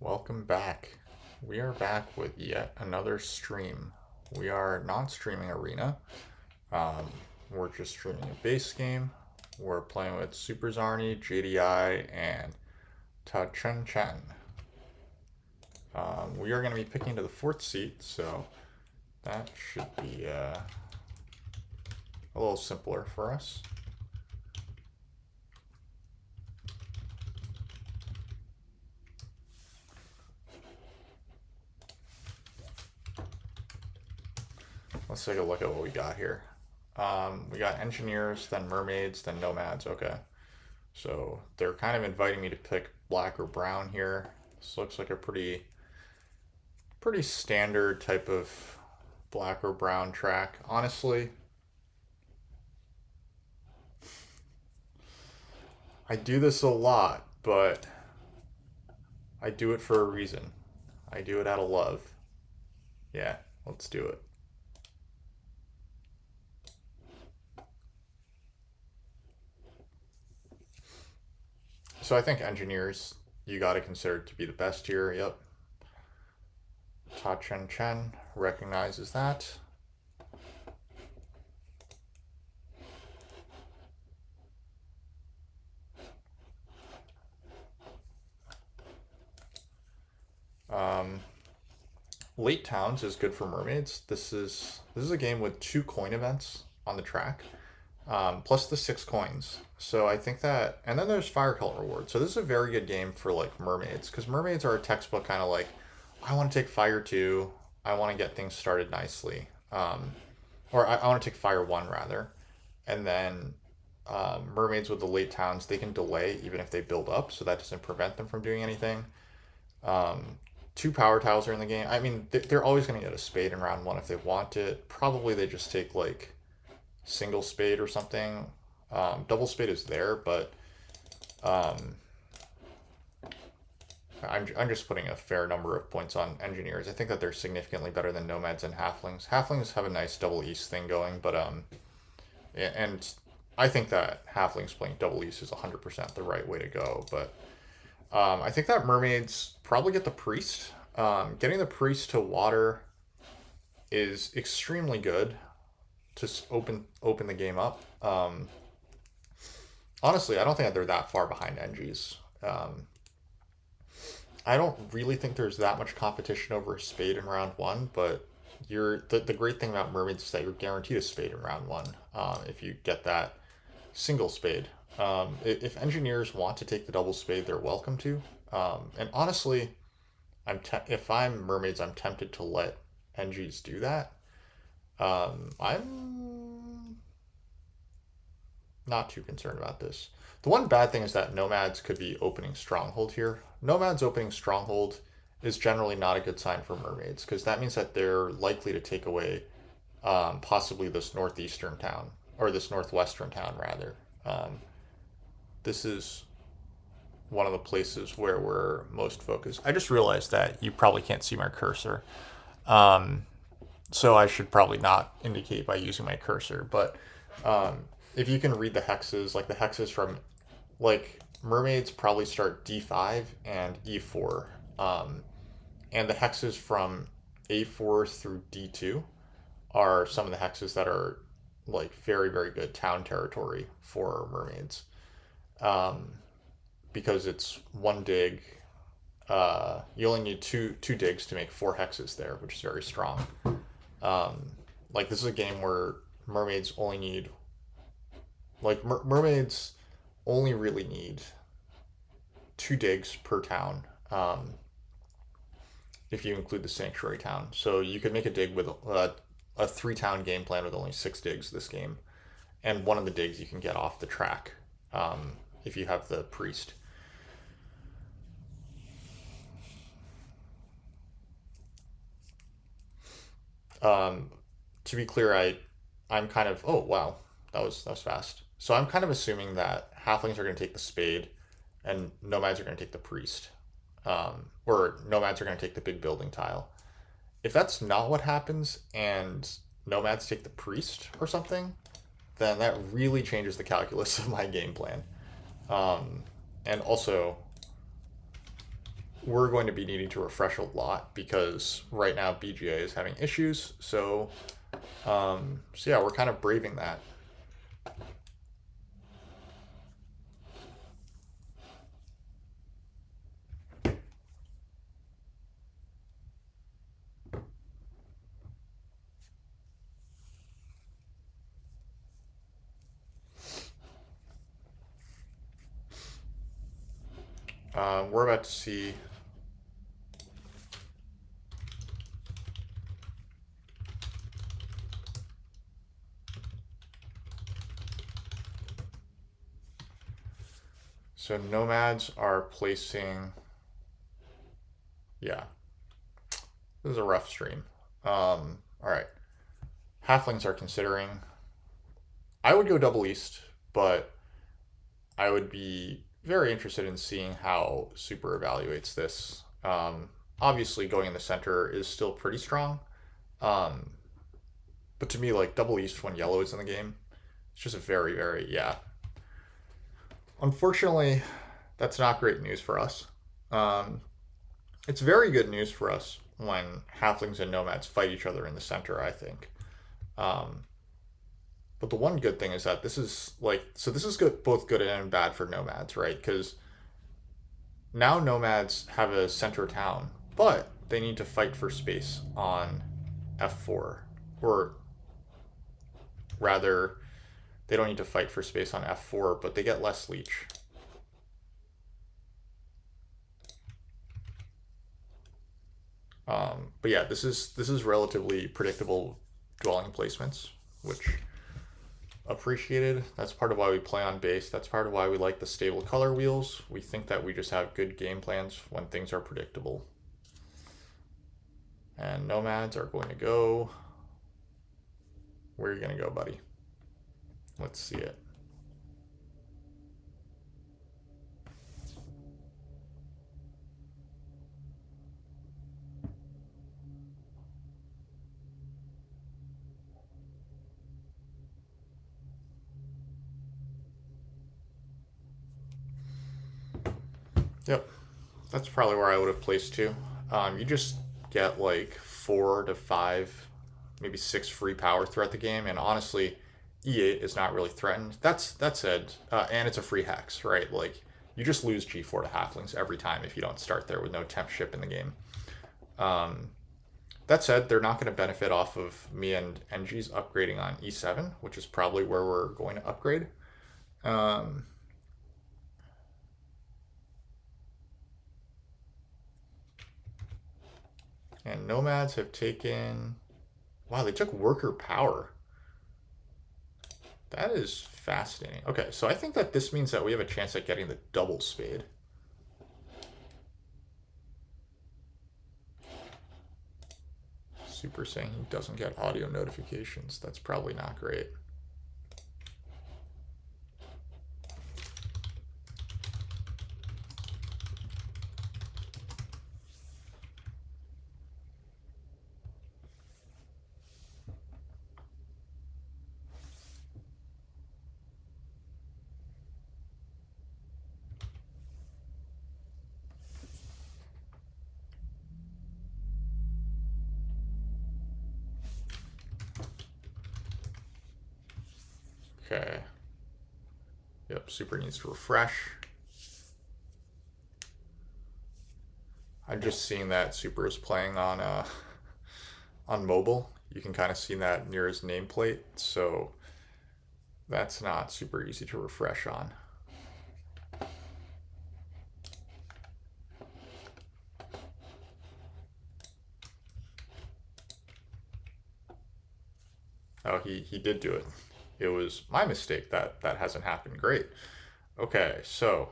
Welcome back. We are back with yet another stream. We are not streaming Arena. Um, we're just streaming a base game. We're playing with Superczarny, JDI, and taochunchen. We are going to be picking to the fourth seat, so that should be a little simpler for us. Let's take a look at what we got here. We got engineers, then mermaids, then nomads. Okay. So they're kind of inviting me to pick black or brown here. This looks like a pretty standard type of black or brown track. Honestly, I do this a lot, but I do it for a reason. I do it out of love. Yeah, let's do it. So I think engineers you got to consider to be the best here. Yep. taochunchen recognizes that. Um, Late towns is good for mermaids. This is a game with 2 coin events on the track, plus the 6 coins. So I think that, and then there's fire color reward. So this is a very good game for like mermaids, because mermaids are a textbook kind of like, I want to take fire 2. I want to get things started nicely, or I want to take fire 1 rather, and then mermaids with the late towns, they can delay even if they build up, so that doesn't prevent them from doing anything. Um, 2 power tiles are in the game. I mean, they're always going to get a spade in round 1 if they want it. Probably they just take like single spade or something. Double spade is there, but um, I'm just putting a fair number of points on engineers. I think that they're significantly better than nomads and halflings. Halflings have a nice double east thing going, but and I think that halflings playing double east is 100% the right way to go. But I think that mermaids probably get the priest. Getting the priest to water is extremely good to open the game up. Honestly, I don't think that they're that far behind NGs. I don't really think there's that much competition over a spade in round 1, but the great thing about mermaids is that you're guaranteed a spade in round 1 if you get that single spade. If engineers want to take the double spade, they're welcome to. And honestly, if I'm mermaids, I'm tempted to let NGs do that. I'm not too concerned about this. The one bad thing is that nomads could be opening stronghold here. Nomads opening stronghold is generally not a good sign for mermaids, because that means that they're likely to take away possibly this northeastern town, or this northwestern town rather. This is one of the places where we're most focused. I just realized that you probably can't see my cursor. So I should probably not indicate by using my cursor. But if you can read the hexes, like the hexes from, like, mermaids probably start D5 and E4. And the hexes from A4 through D2 are some of the hexes that are, like, very, very good town territory for mermaids. Because it's 1 dig. You only need two digs to make 4 hexes there, which is very strong. Like, this is a game where mermaids only need, like, mermaids only really need 2 digs per town, if you include the sanctuary town. So you could make a dig with a 3 town game plan with only 6 digs this game, and one of the digs you can get off the track if you have the priest. To be clear, I'm kind of, oh wow, that was fast. So I'm kind of assuming that halflings are going to take the spade, and nomads are going to take the priest, or nomads are going to take the big building tile. If that's not what happens, and nomads take the priest or something, then that really changes the calculus of my game plan. And also, we're going to be needing to refresh a lot because right now BGA is having issues. So yeah, we're kind of braving that. We're about to see. So nomads are placing. Yeah, this is a rough stream. All right. Halflings are considering. I would go double east, but I would be very interested in seeing how Super evaluates this. Obviously, going in the center is still pretty strong. Um, but to me, like double east when yellow is in the game, it's just a very, very, yeah. Unfortunately, that's not great news for us. Um, it's very good news for us when halflings and nomads fight each other in the center, I think. Um, but the one good thing is that this is like, so this is good, both good and bad for nomads, right? Because now nomads have a center town, but they need to fight for space on F4. Or rather, they don't need to fight for space on F4, but they get less leech. But yeah, this is relatively predictable dwelling placements, which appreciated. That's part of why we play on base. That's part of why we like the stable color wheels. We think that we just have good game plans when things are predictable. And nomads are going to go. Where are you going to go, buddy? Let's see it. Yep, that's probably where I would have placed too. You just get like 4 to 5, maybe 6 free power throughout the game, and honestly, E8 is not really threatened. That said, and it's a free hex, right? Like you just lose G4 to halflings every time if you don't start there with no temp ship in the game. Um, that said, they're not going to benefit off of me and NG's upgrading on E7, which is probably where we're going to upgrade. Um, and nomads have taken. Wow, they took worker power. That is fascinating. Okay, so I think that this means that we have a chance at getting the double spade. Super saying he doesn't get audio notifications. That's probably not great. Okay. Yep, Super needs to refresh. I'm just seeing that Super is playing on mobile. You can kind of see that near his nameplate, so that's not super easy to refresh on. Oh, he did do it. It was my mistake that that hasn't happened. Great. Okay, so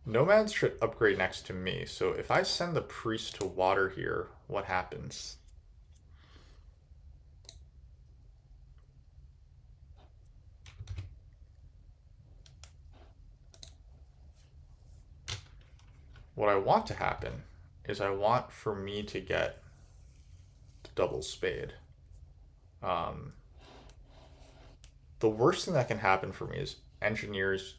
nomads should upgrade next to me. So if I send the priest to water here, what happens? What I want to happen is I want for me to get the double spade. Um, the worst thing that can happen for me is engineers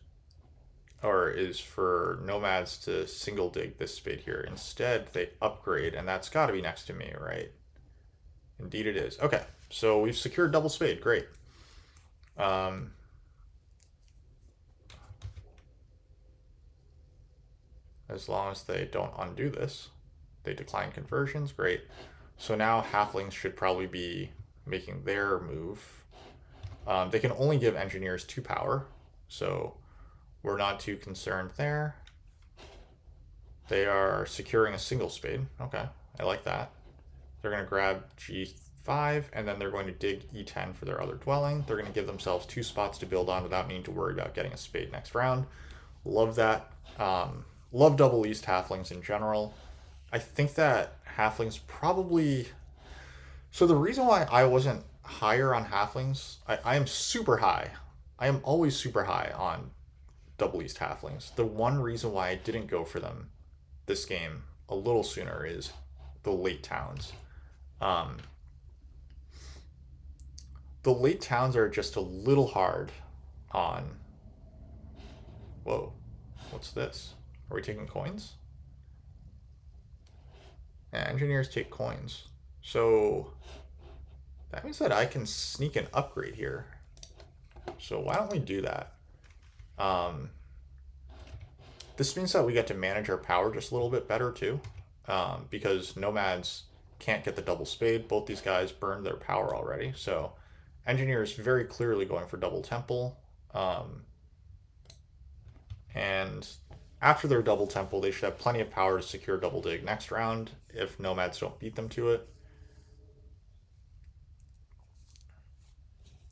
or is for nomads to single dig this spade here. Instead, they upgrade, and that's got to be next to me, right? Indeed it is. Okay, so we've secured double spade. Great. As long as they don't undo this. They decline conversions. Great. So now halflings should probably be making their move. They can only give engineers 2 power, so we're not too concerned there. They are securing a single spade. Okay, I like that. They're going to grab G5, and then they're going to dig E10 for their other dwelling. They're going to give themselves 2 spots to build on without needing to worry about getting a spade next round. Love that. Love double east halflings in general. I think that halflings probably... So the reason why I wasn't higher on halflings, I am super high. I am always super high on double east halflings. The one reason why I didn't go for them this game a little sooner is the late towns. The late towns are just a little hard on... Whoa, what's this? Are we taking coins? Yeah, engineers take coins. So that means that I can sneak an upgrade here. So why don't we do that? This means that we get to manage our power just a little bit better too. Because nomads can't get the double spade. Both these guys burned their power already. So engineers very clearly going for double temple. And after their double temple, they should have plenty of power to secure double dig next round if nomads don't beat them to it.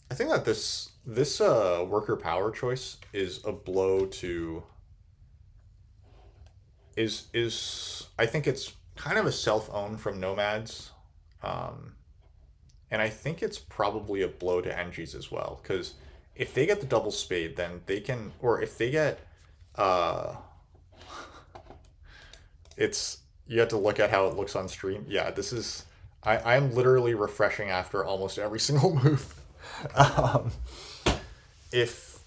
I think that this worker power choice is a blow to... Is I think it's kind of a self-own from nomads. And I think it's probably a blow to NGs as well, because if they get the double spade, then they can... Or if they get... It's... You have to look at how it looks on stream. Yeah, this is... I'm literally refreshing after almost every single move. If...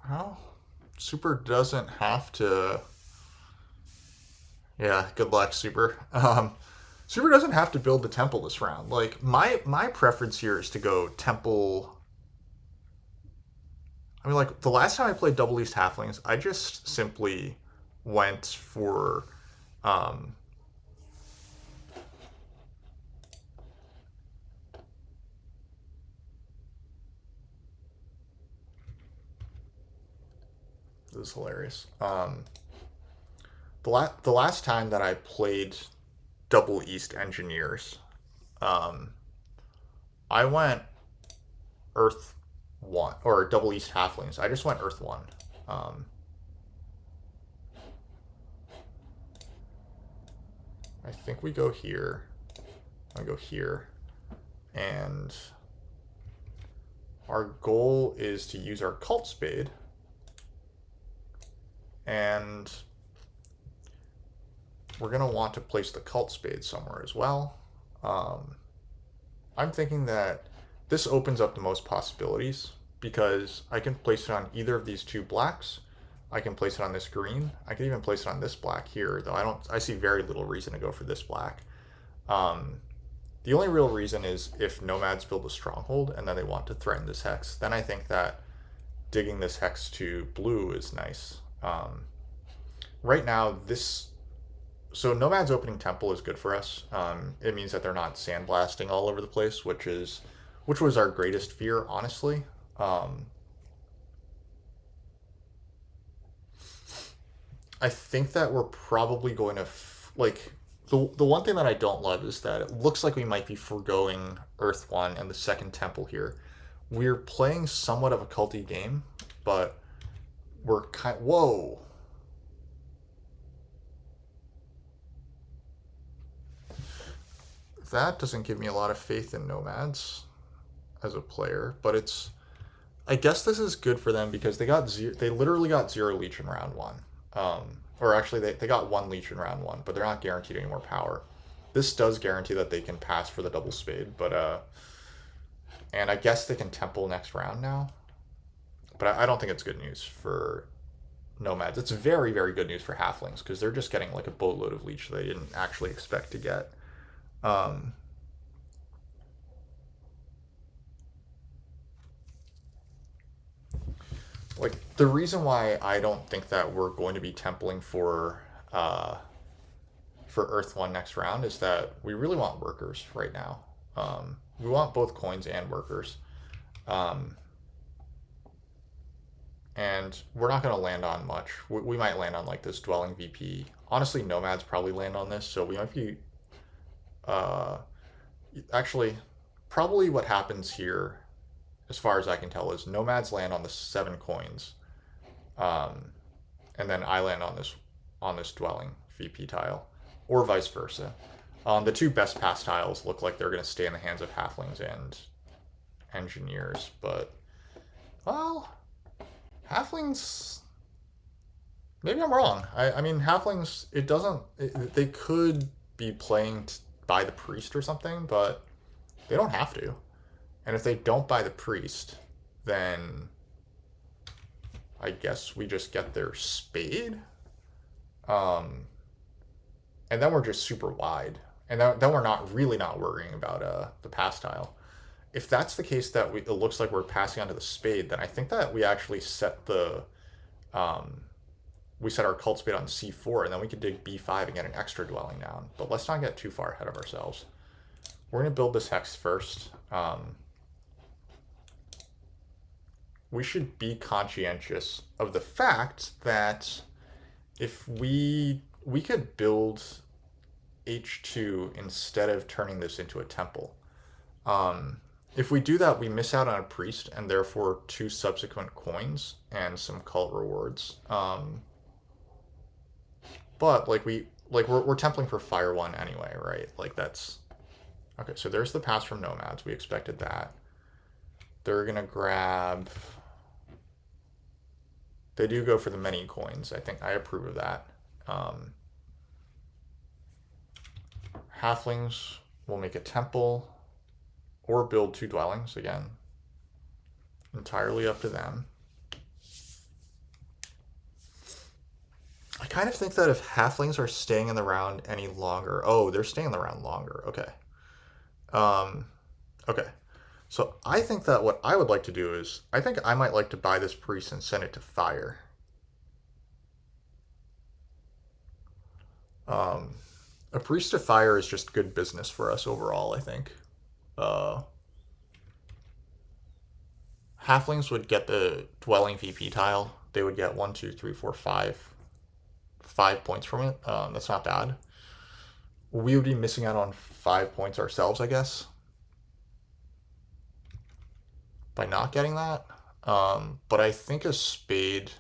Well, Super doesn't have to... Yeah, good luck, Super. Super doesn't have to build the temple this round. Like, my preference here is to go temple... I mean, like, the last time I played Double East Halflings, I just simply went for... This is hilarious. The last time that I played Double East Engineers, I went Earth 1, or Double East Halflings. I just went Earth 1. I think we go here. I go here. And our goal is to use our Cult Spade. And we're going to want to place the Cult Spade somewhere as well. I'm thinking that this opens up the most possibilities, because I can place it on either of these 2 blacks. I can place it on this green. I can even place it on this black here, though I see very little reason to go for this black. The only real reason is if nomads build a stronghold and then they want to threaten this hex. Then I think that digging this hex to blue is nice. Right now, so nomads opening temple is good for us. It means that they're not sandblasting all over the place, which was our greatest fear, honestly. I think that we're probably going to the one thing that I don't love is that it looks like we might be foregoing Earth 1 and the second temple here. We're playing somewhat of a culty game, but we're whoa. That doesn't give me a lot of faith in nomads as a player, but I guess this is good for them because they literally got 0 leech in round 1. Or actually, they got one leech in round one, but they're not guaranteed any more power. This does guarantee that they can pass for the double spade, but and I guess they can temple next round now. But I don't think it's good news for nomads. It's very, very good news for halflings because they're just getting like a boatload of leech they didn't actually expect to get. Um, like the reason why I don't think that we're going to be templing for Earth One next round is that we really want workers right now. We want both coins and workers. Um, and we're not going to land on much. We might land on like this dwelling VP. Honestly, nomads probably land on this, so we might be. Uh, Actually, probably what happens here, as far as I can tell, is nomads land on the 7 coins, um, and then I land on this dwelling VP tile, or vice versa. The two best pass tiles look like they're going to stay in the hands of halflings and engineers, but well, halflings. Maybe I'm wrong. I mean, halflings. It doesn't. They could be playing by the priest or something, but they don't have to. And if they don't buy the priest, then I guess we just get their spade. Um, and then we're just super wide. And then we're not really not worrying about the pass tile. If that's the case that it looks like we're passing onto the spade, then I think that we actually set the um, we set our cult spade on C4, and then we could dig B5 and get an extra dwelling down. But let's not get too far ahead of ourselves. We're going to build this hex first. We should be conscientious of the fact that if we could build H2 instead of turning this into a temple. If we do that, we miss out on a priest and therefore 2 subsequent coins and some cult rewards. But we're templing for Fire 1 anyway, right? Like that's okay. So there's the pass from nomads. We expected that. They're gonna grab. They do go for the many coins. I think I approve of that. Halflings will make a temple or build 2 dwellings again. Entirely up to them. I kind of think that if halflings are staying in the round any longer, oh, they're staying in the round longer. Okay. Okay. So I think that what I would like to do is, I think I might like to buy this priest and send it to fire. A priest to fire is just good business for us overall, I think. Halflings would get the dwelling VP tile. They would get 1, 2, 3, 4, 5 points from it. That's not bad. We would be missing out on 5 points ourselves, I guess, by not getting that. But I think a spade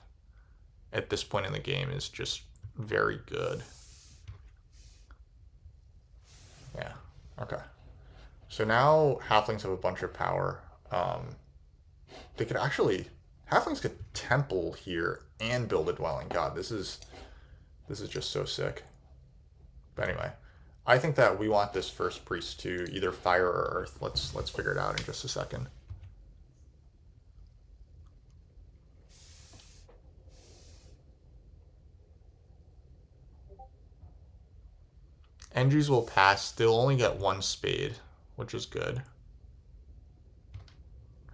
at this point in the game is just very good. Yeah. Okay. So now halflings have a bunch of power. They could actually halflings could temple here and build a dwelling. God, this is just so sick. But anyway, I think that we want this first priest to either fire or earth. Let's figure it out in just a second. Engis will pass. They'll only get 1 spade, which is good.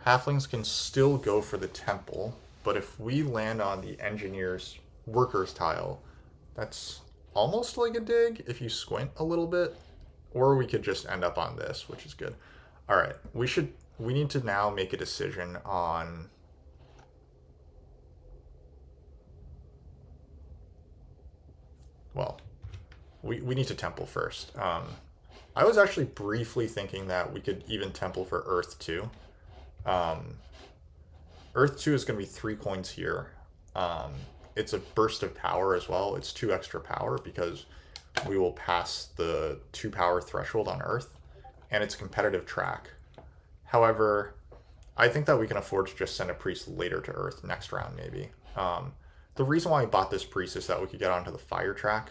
Halflings can still go for the temple, but if we land on the engineer's workers tile, that's almost like a dig if you squint a little bit. Or we could just end up on this, which is good. All right, we need to now make a decision on well, we need to temple first. I was actually briefly thinking that we could even temple for Earth 2. Earth 2 is going to be 3 coins here. It's a burst of power as well. It's 2 extra power because we will pass the 2 power threshold on Earth, and it's a competitive track. However, I think that we can afford to just send a priest later to Earth next round, maybe. the reason why I bought this priest is that we could get onto the fire track.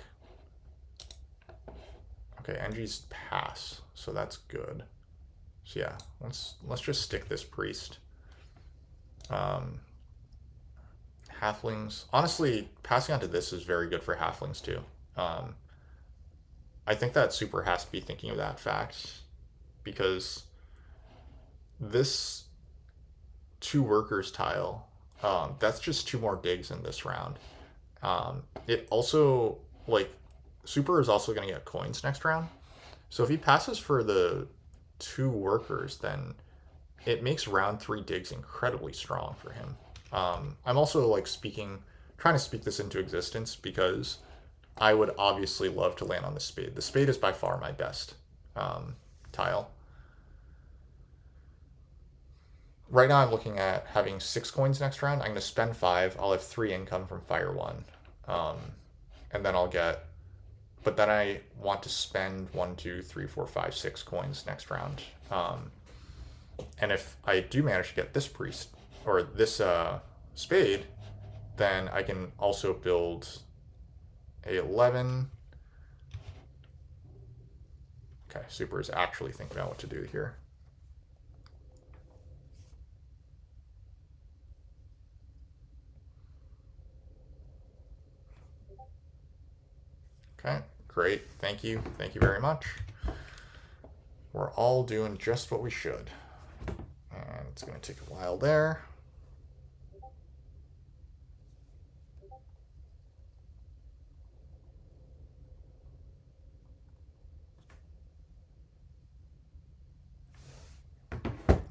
Okay, NG's pass, so that's good. So yeah, let's just stick this priest. Halflings. Honestly, passing on to this is very good for halflings too. I think that Super has to be thinking of that fact because this two workers tile, that's just two more digs in this round. It also, like, Super is also going to get coins next round. So if he passes for the two workers, then it makes round 3 digs incredibly strong for him. I'm also like trying to speak this into existence because I would obviously love to land on the spade. The spade is by far my best tile. Right now I'm looking at having 6 coins next round. I'm going to spend 5. I'll have 3 income from Fire 1. And then I'll get... But then I want to spend 1, 2, 3, 4, 5, 6 coins next round. And if I do manage to get this priest, or this spade, then I can also build a 11. Okay, Super is actually thinking about what to do here. Okay, great. Thank you. Thank you very much. We're all doing just what we should. And it's going to take a while there.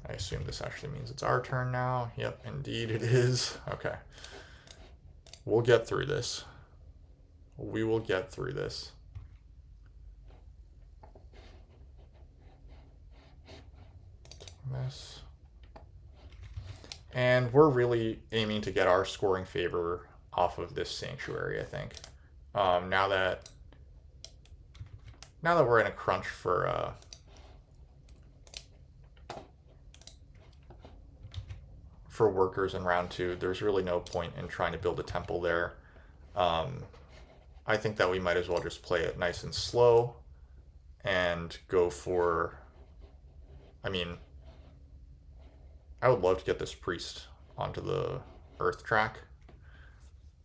I assume this actually means it's our turn now. Yep, indeed it is. Okay. We'll get through this. We will get through this. This. And we're really aiming to get our scoring favor off of this sanctuary, I think. Now that we're in a crunch for workers in round 2, there's really no point in trying to build a temple there. I think that we might as well just play it nice and slow and go for... I mean, I would love to get this priest onto the earth track.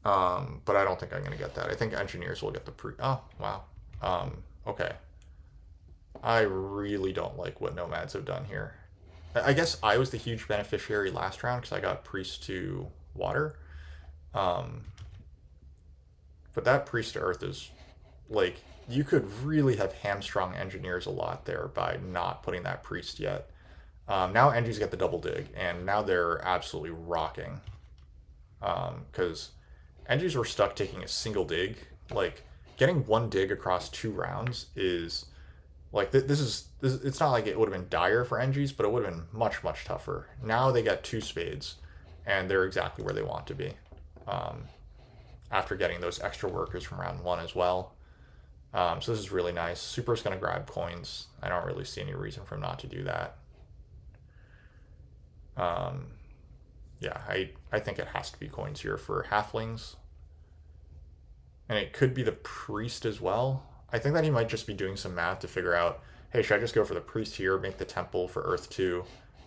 But I don't think I'm going to get that. I think engineers will get the priest. Oh, wow. Okay. I really don't like what nomads have done here. I guess I was the huge beneficiary last round because I got priest to water. But that priest to earth is, like, you could really have hamstrung engineers a lot there by not putting that priest yet. Now Engie's get the double dig, and now they're absolutely rocking. Because Engies were stuck taking a single dig. Like, getting 1 dig across 2 rounds is... Like, this it's not like it would have been dire for Engies, but it would have been much, much tougher. Now they get 2 spades, and they're exactly where they want to be. After getting those extra workers from round 1 as well. So this is really nice. Super's going to grab coins. I don't really see any reason for him not to do that. Yeah, I think it has to be coins here for halflings. And it could be the priest as well. I think that he might just be doing some math to figure out, hey, should I just go for the priest here, make the temple for Earth 2,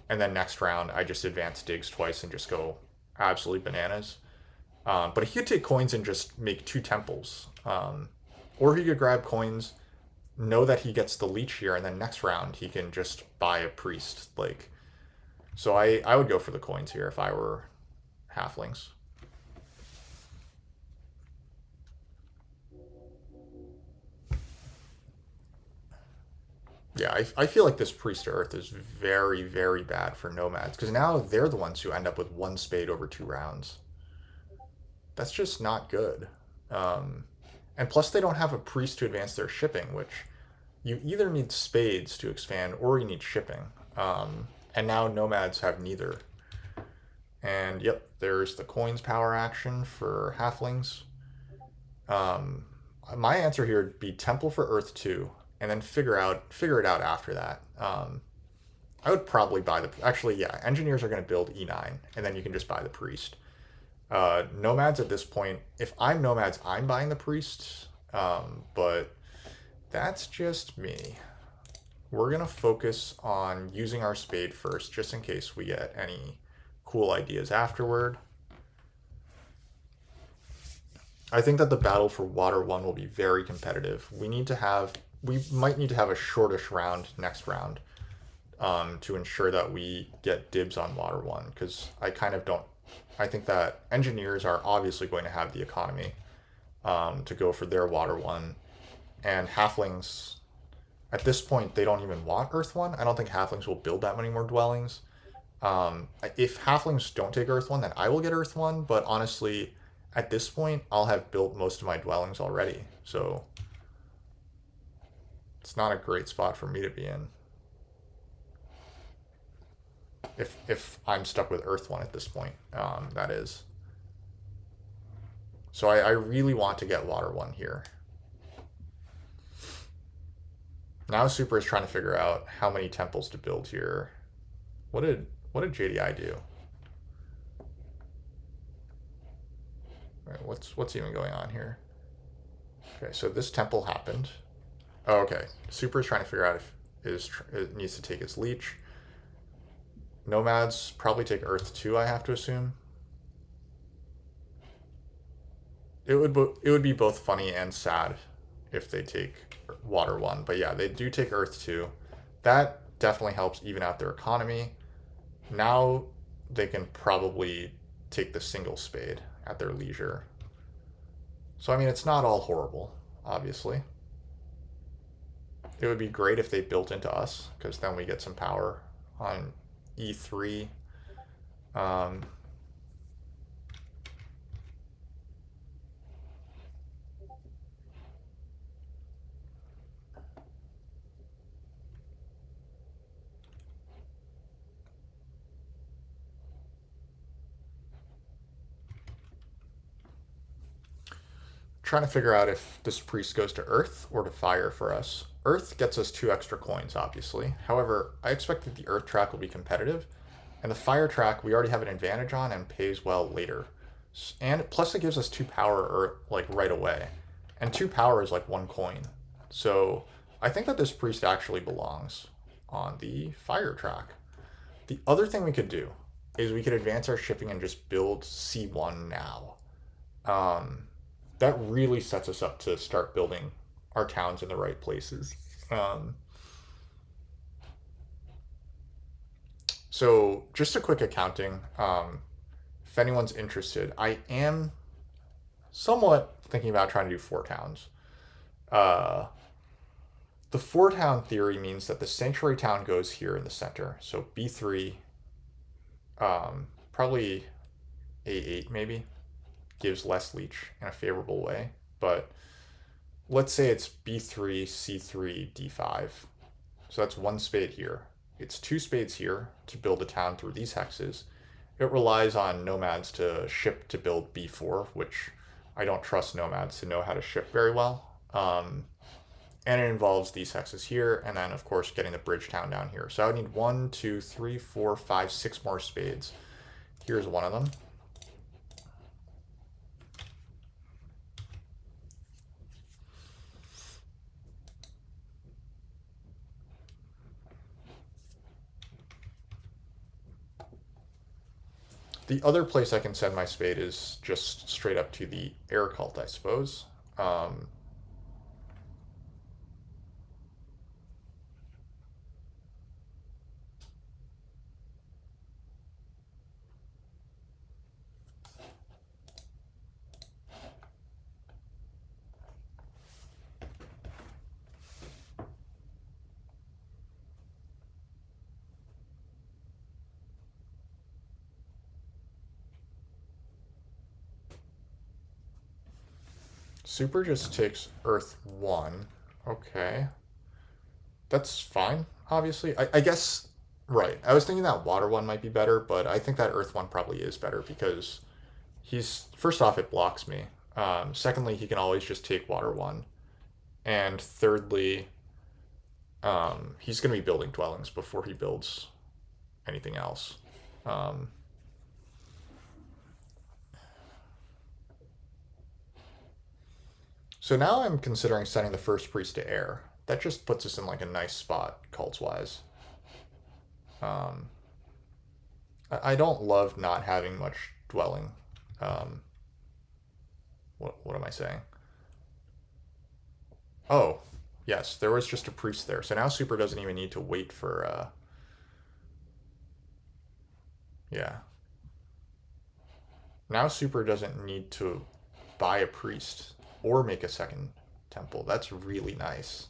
and then next round I just advance digs twice and just go absolutely bananas. But he could take coins and just make 2 temples. Or he could grab coins, know that he gets the leech here, and then next round he can just buy a priest. Like, so I would go for the coins here if I were halflings. Yeah, I feel like this priest to earth is very, very bad for nomads, because now they're the ones who end up with 1 spade over 2 rounds. That's just not good. And plus they don't have a priest to advance their shipping, which you either need spades to expand or you need shipping. And now nomads have neither. And yep, there's the coins power action for halflings. My answer here would be temple for Earth 2, and then figure it out after that. I would probably buy the... Actually, yeah, engineers are going to build E9, and then you can just buy the priest. Nomads at this point, if I'm nomads, I'm buying the priests. But that's just me. We're going to focus on using our spade first, just in case we get any cool ideas afterward. I think that the battle for Water 1 will be very competitive. We might need to have a shortish round next round to ensure that we get dibs on Water 1, because I think that engineers are obviously going to have the economy to go for their Water 1, and halflings, at this point, they don't even want Earth 1. I don't think halflings will build that many more dwellings. If halflings don't take Earth 1, then I will get Earth 1, but honestly, at this point, I'll have built most of my dwellings already, so it's not a great spot for me to be in. If I'm stuck with Earth 1 at this point, that is. So I really want to get Water 1 here. Now Super is trying to figure out how many temples to build here. What did JDI do? Right, what's even going on here? Okay, so this temple happened. Oh, okay. Super is trying to figure out if it needs to take its leech. Nomads probably take Earth 2, I have to assume. It would be both funny and sad if they take Water 1, but yeah, they do take Earth 2. That definitely helps even out their economy. Now they can probably take the single spade at their leisure. So I mean, it's not all horrible, obviously. It would be great if they built into us, because then we get some power on E3. Trying to figure out if this priest goes to Earth or to Fire for us. Earth gets us 2 extra coins, obviously. However, I expect that the Earth track will be competitive, and the Fire track we already have an advantage on and pays well later. And plus it gives us 2 power like right away. And 2 power is like 1 coin. So I think that this priest actually belongs on the Fire track. The other thing we could do is we could advance our shipping and just build C1 now. That really sets us up to start building our towns in the right places. So just a quick accounting. If anyone's interested, I am somewhat thinking about trying to do 4 towns. The 4 town theory means that the sanctuary town goes here in the center. So B3, probably A8 maybe, gives less leech in a favorable way. But let's say it's B3, C3, D5. So that's 1 spade here. It's 2 spades here to build a town through these hexes. It relies on nomads to ship to build B4, which I don't trust nomads to know how to ship very well. And it involves these hexes here, and then of course getting the bridge town down here. So I would need 1, 2, 3, 4, 5, 6 more spades. Here's one of them. The other place I can send my spade is just straight up to the air cult, I suppose. Super just takes Earth 1. Okay. That's fine, obviously. I guess, right. I was thinking that Water 1 might be better, but I think that Earth 1 probably is better because first off, it blocks me. Secondly, he can always just take Water 1. And thirdly, he's going to be building dwellings before he builds anything else. So now I'm considering sending the first priest to air. That just puts us in like a nice spot cults wise. Um, I don't love not having much dwelling. Um, what am I saying? Oh, yes, there was just a priest there. So now Super doesn't even need to wait for, yeah. Now Super doesn't need to buy a priest or make a second temple. That's really nice.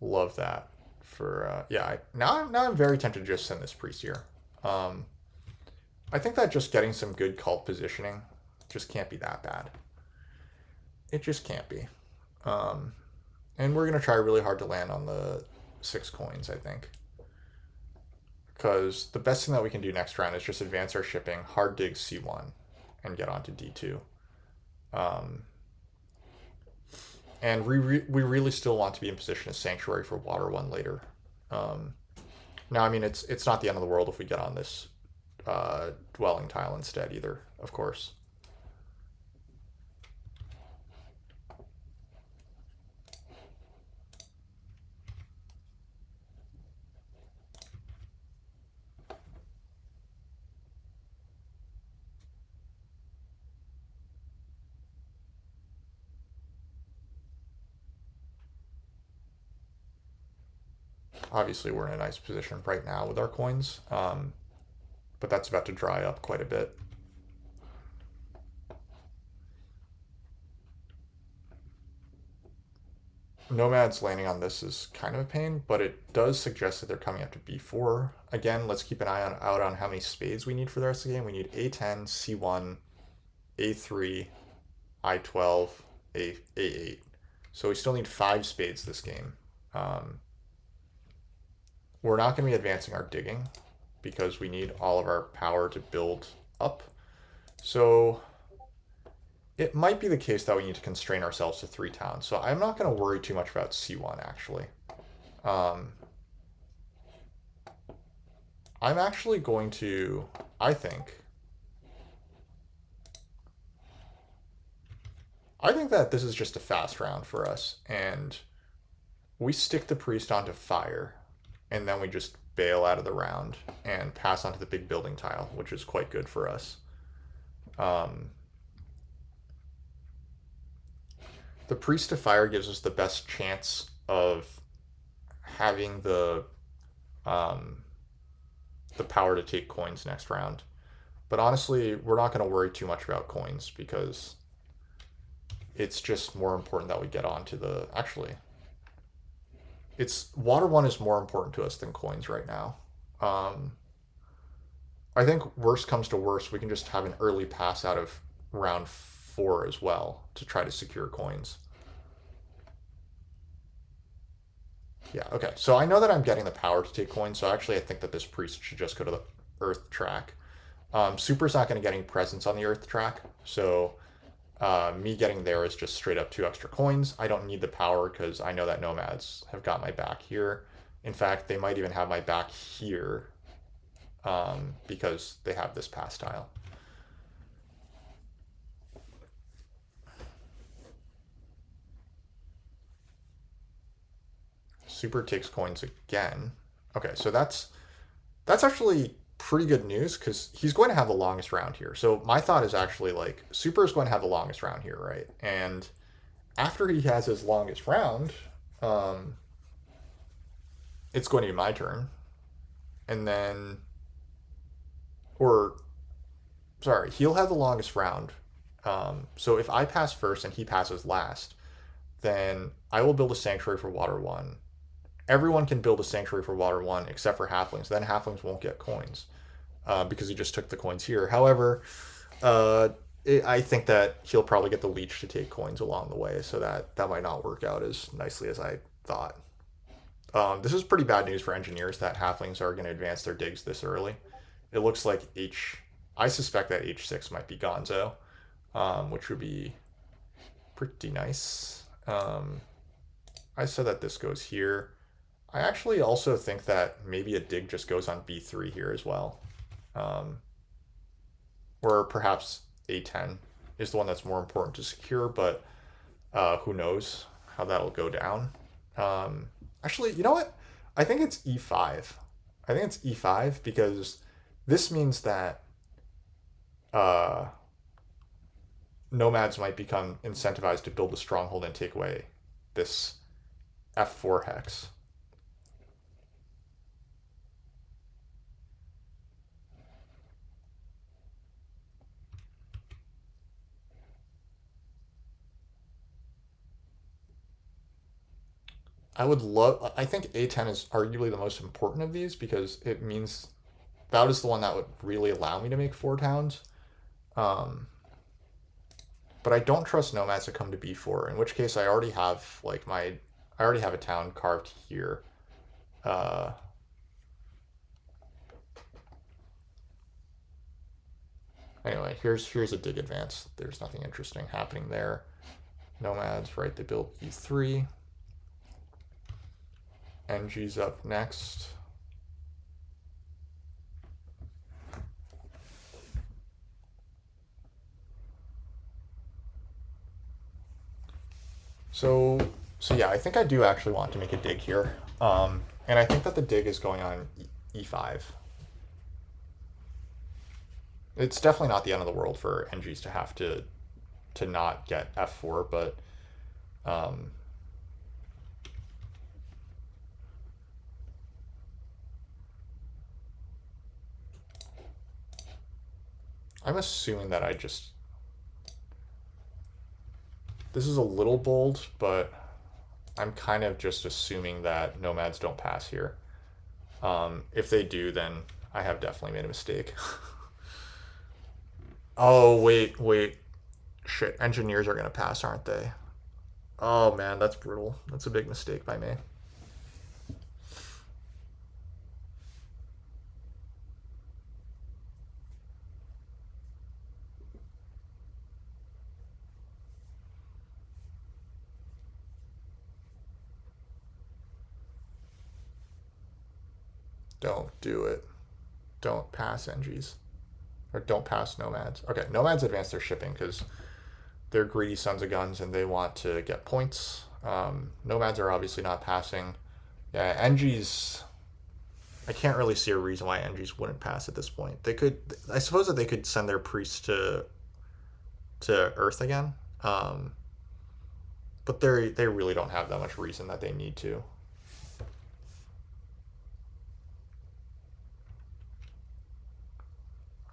Love that. For, yeah, now I'm very tempted to just send this priest here. Um, I think that just getting some good cult positioning just can't be that bad. It just can't be. Um, and we're going to try really hard to land on the 6 coins, I think. Because the best thing that we can do next round is just advance our shipping, hard dig C1, and get onto D2. Um, and we really still want to be in position as Sanctuary for Water 1 later. Um, now, I mean, it's not the end of the world if we get on this dwelling tile instead either, of course. Obviously, we're in a nice position right now with our coins, but that's about to dry up quite a bit. Nomads landing on this is kind of a pain, but it does suggest that they're coming up to B4. Again, let's keep an eye out on how many spades we need for the rest of the game. We need A10, C1, A3, I12, A8. So we still need 5 spades this game. We're not going to be advancing our digging because we need all of our power to build up. So it might be the case that we need to constrain ourselves to 3 towns. So I'm not going to worry too much about C1 actually. I'm actually going to, I think that this is just a fast round for us, and we stick the priest onto fire, and then we just bail out of the round and pass onto the big building tile, which is quite good for us. The priest to fire gives us the best chance of having the power to take coins next round. But honestly, we're not going to worry too much about coins because it's just more important that we get onto the... Actually, it's Water 1 is more important to us than coins right now. I think worst comes to worst, we can just have an early pass out of round 4 as well to try to secure coins. Yeah, okay. So I know that I'm getting the power to take coins, so actually I think that this priest should just go to the earth track. Super's not going to get any presence on the earth track, so me getting there is just straight up 2 extra coins. I don't need the power because I know that nomads have got my back here. In fact, they might even have my back here because they have this pass tile. Super takes coins again. Okay, so that's actually pretty good news because he's going to have the longest round here. So my thought is actually like Super is going to have the longest round here, right? And after he has his longest round, it's going to be my turn, and then, or sorry, he'll have the longest round. So if I pass first and he passes last, then I will build a sanctuary for Water 1. Everyone can build a sanctuary for Water 1 except for halflings. Then halflings won't get coins because he just took the coins here. However, I think that he'll probably get the leech to take coins along the way, so that might not work out as nicely as I thought. This is pretty bad news for engineers that halflings are going to advance their digs this early. It looks like I suspect that H6 might be Gonzo, which would be pretty nice. I said that this goes here. I actually also think that maybe a dig just goes on B3 here as well. Or perhaps A10 is the one that's more important to secure, but Who knows how that'll go down? Actually, you know what? I think it's e5. I think it's e5 because this means that uh, nomads might become incentivized to build a stronghold and take away this f4 hex. I think A10 is arguably the most important of these because it means that is the one that would really allow me to make 4 towns. Um, but I don't trust nomads to come to B4, in which case I already have I already have a town carved here. Uh, anyway, here's a dig advance. There's nothing interesting happening there. Nomads, right? They build E3. NG's up next. So yeah, I think I do actually want to make a dig here. And I think that the dig is going on E5. It's definitely not the end of the world for NGs to have to not get F4, but um, I'm assuming that this is a little bold, but I'm kind of just assuming that nomads don't pass here. If they do, then I have definitely made a mistake. Oh, wait. Shit, engineers are going to pass, aren't they? Oh, man, that's brutal. That's a big mistake by me. Don't do it. Don't pass NGs. Or don't pass nomads. Okay, nomads advance their shipping because they're greedy sons of guns and they want to get points. Nomads are obviously not passing. Yeah, NGs. I can't really see a reason why NGs wouldn't pass at this point. They could. I suppose that they could send their priests to Earth again. But they really don't have that much reason that they need to.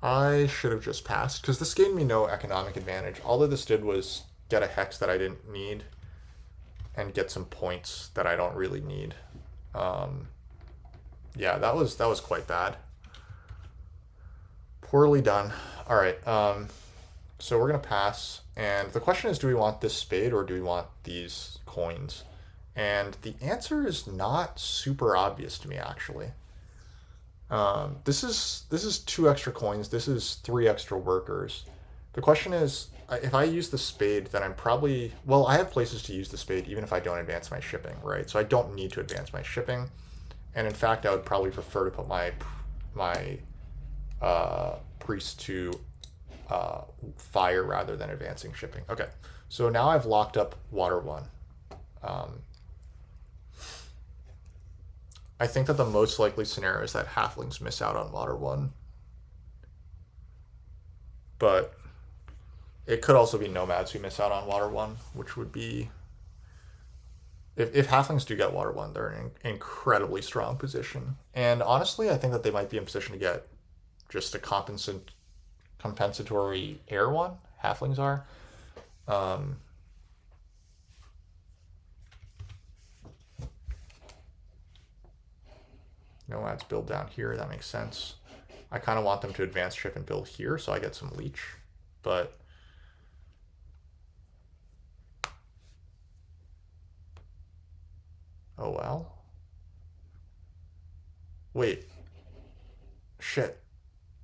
I should have just passed because this gave me no economic advantage. All that this did was get a hex that I didn't need and get some points that I don't really need. Um, yeah, that was quite bad. Poorly done. All right. So we're gonna pass, and the question is, do we want this spade or do we want these coins? And the answer is not super obvious to me actually. This is 2 extra coins. This is 3 extra workers. The question is, if I use the spade, then I'm probably well. I have places to use the spade even if I don't advance my shipping, right? So I don't need to advance my shipping, and in fact, I would probably prefer to put my priest to fire rather than advancing shipping. Okay, so now I've locked up water one. Um, I think that the most likely scenario is that halflings miss out on water one, but it could also be nomads who miss out on water one, which would be if halflings do get water one, they're in an incredibly strong position. And honestly, I think that they might be in position to get just a compensatory air one. Halflings are. Um, Nomads build down here. That makes sense. I kind of want them to advance ship and build here so I get some leech. But oh well. Wait. Shit.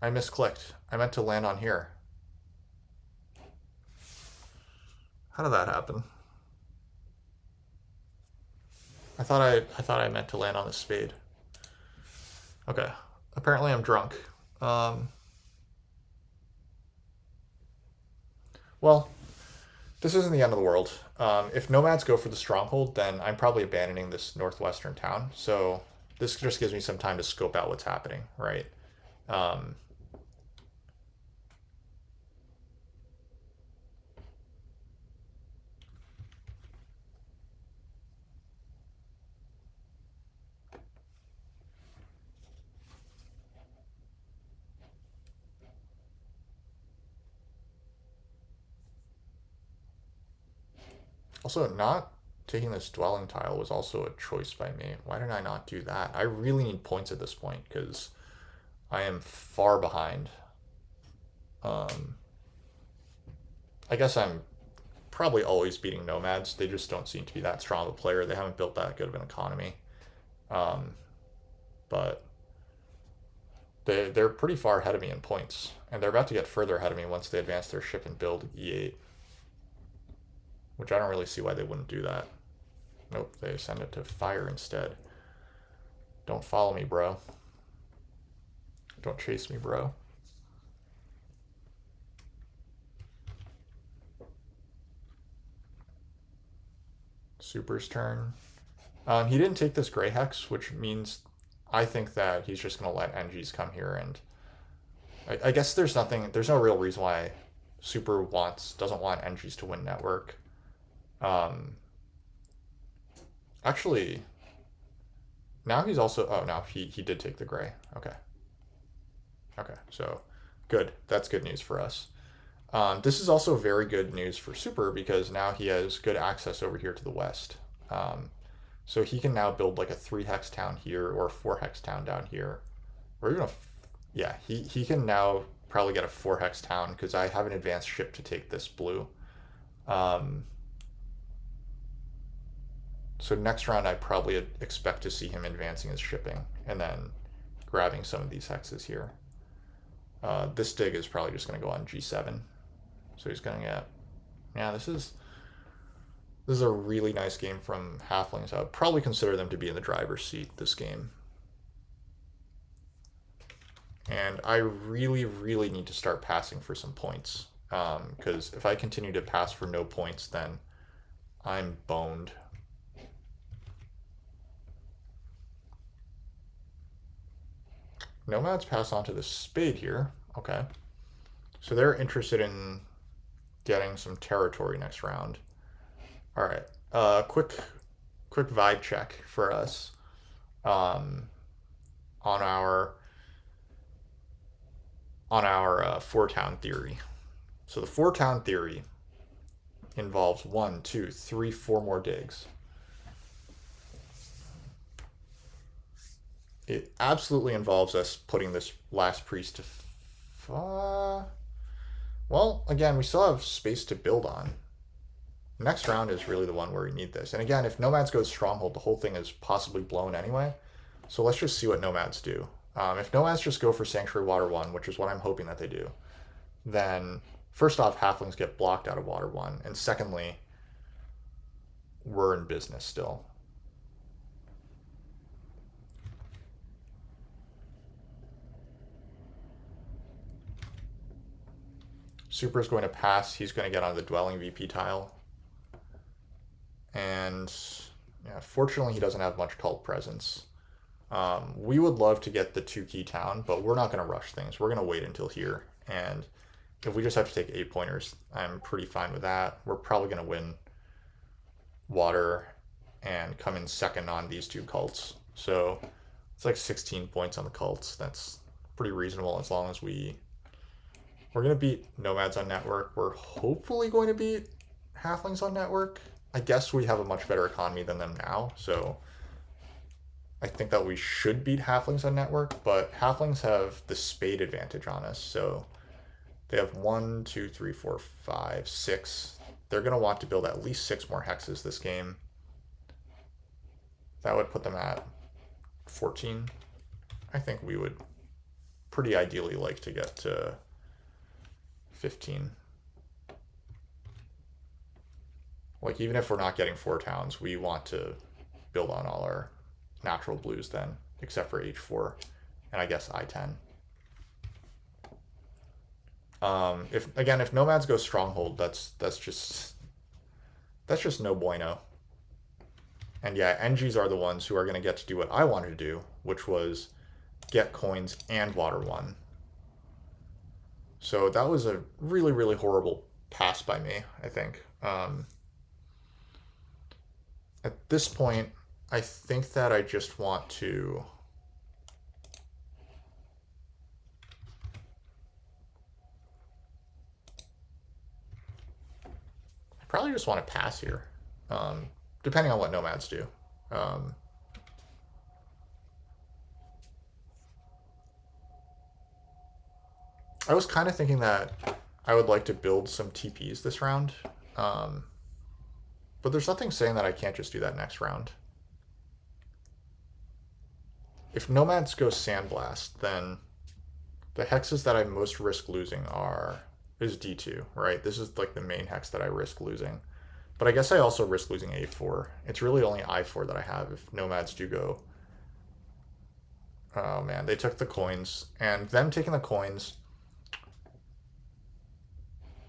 I misclicked. I meant to land on here. How did that happen? I thought I meant to land on the spade. Okay. Apparently I'm drunk. Um, well, this isn't the end of the world. If nomads go for the stronghold, then I'm probably abandoning this northwestern town. So this just gives me some time to scope out what's happening, right? Um, Also, not taking this dwelling tile was also a choice by me. Why did I not do that? I really need points at this point because I am far behind. Um, I guess I'm probably always beating nomads. They just don't seem to be that strong of a player. They haven't built that good of an economy. Um, but they're pretty far ahead of me in points. And they're about to get further ahead of me once they advance their ship and build E8. Which I don't really see why they wouldn't do that. Nope, they send it to fire instead. Don't follow me, bro. Don't chase me, bro. Super's turn. He didn't take this Grey Hex, which means I think that he's just going to let NGs come here. And I guess there's no real reason why Super doesn't want NGs to win network. Actually, now he's also, oh, now he did take the Grey. Okay. Okay, so good. That's good news for us. This is also very good news for Super because now he has good access over here to the west. So he can now build like a 3-hex town here or a 4-hex town down here. Or even yeah, he can now probably get a 4-hex town because I have an advanced ship to take this blue. So next round I probably expect to see him advancing his shipping and then grabbing some of these hexes here. This dig is probably just going to go on G7. So he's going to get... Yeah, this is a really nice game from halflings. I would probably consider them to be in the driver's seat this game. And I really, really need to start passing for some points. Because if I continue to pass for no points, then I'm boned. Nomads pass on to the spade here. Okay. So they're interested in getting some territory next round. All right. Quick vibe check for us. On our 4-town theory. So the 4-town theory involves 1, 2, 3, 4 more digs. It absolutely involves us putting this last priest to... well, again, we still have space to build on. Next round is really the one where we need this. And again, if Nomads goes Stronghold, the whole thing is possibly blown anyway. So let's just see what Nomads do. If Nomads just go for Sanctuary Water 1, which is what I'm hoping that they do, then first off, Halflings get blocked out of Water 1. And secondly, we're in business still. Super is going to pass. He's going to get on the Dwelling VP tile. And yeah, fortunately, he doesn't have much cult presence. We would love to get the 2-key town, but we're not going to rush things. We're going to wait until here. And if we just have to take 8 pointers, I'm pretty fine with that. We're probably going to win water and come in second on these 2 cults. So it's like 16 points on the cults. That's pretty reasonable as long as we're going to beat Nomads on network. We're hopefully going to beat Halflings on network. I guess we have a much better economy than them now, so I think that we should beat Halflings on network, but Halflings have the spade advantage on us, so they have 1, 2, 3, 4, 5, 6. They're going to want to build at least 6 more hexes this game. That would put them at 14. I think we would pretty ideally like to get to 15. Like, even if we're not getting 4 towns, we want to build on all our natural blues then, except for H4 and I guess I10. If Nomads go Stronghold, that's just That's just no bueno. And yeah, NGs are the ones who are going to get to do what I wanted to do, which was get coins and water one. So that was a really, really horrible pass by me, I think. At this point, I think that I just want to... I probably just want to pass here, depending on what nomads do. I was kind of thinking that I would like to build some TPs this round, but there's nothing saying that I can't just do that next round. If nomads go sandblast, then the hexes that I most risk losing is D2, right? This is like the main hex that I risk losing. But I guess I also risk losing A4. It's really only I4 that I have if nomads do go. Oh man, they took the coins. And them taking the coins...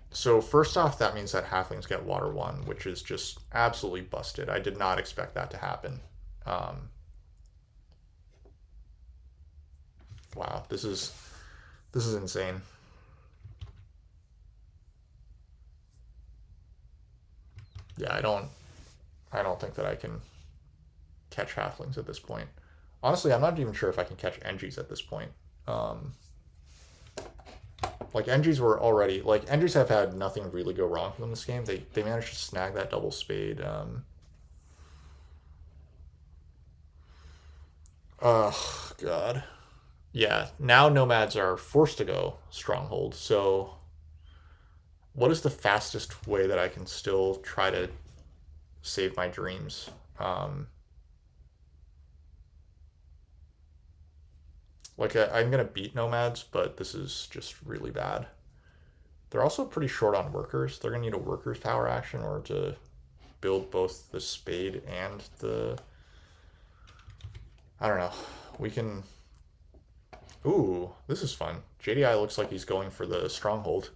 So first off, that means that halflings get water 1, which is just absolutely busted. I did not expect that to happen. Wow, this is insane. Yeah, I don't think that I can catch halflings at this point. Honestly, I'm not even sure if I can catch NGs at this point. Like NGs were already like NGs have had nothing really go wrong for them this game. They managed to snag that double spade. Oh god. Yeah, now nomads are forced to go stronghold. So what is the fastest way that I can still try to save my dreams? Like I'm gonna beat nomads, but this is just really bad. They're also pretty short on workers. They're gonna need a workers power action in order to build both the spade and the... I don't know. We can... Ooh, this is fun. JDI looks like he's going for the stronghold.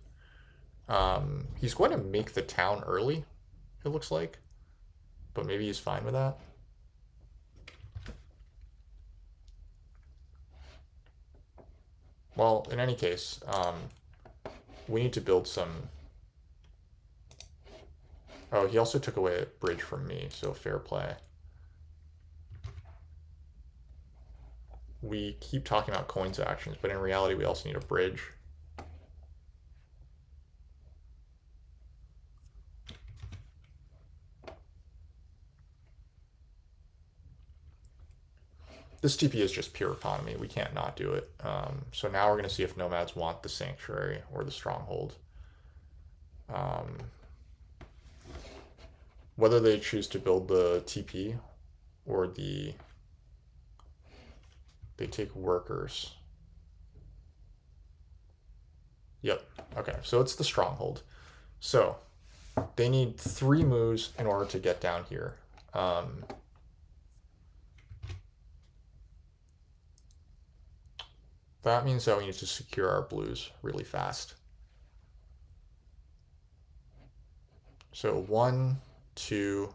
He's going to make the town early, it looks like. But maybe he's fine with that. Well, in any case, we need to build some... Oh, he also took away a bridge from me, so fair play. We keep talking about coins actions, but in reality we also need a bridge. This TP is just pure economy. We can't not do it. So now we're going to see if nomads want the sanctuary or the stronghold. Whether they choose to build the TP or they take workers. Yep. Okay, so it's the stronghold. So they need 3 moves in order to get down here. That means that we need to secure our blues really fast. So 1, 2,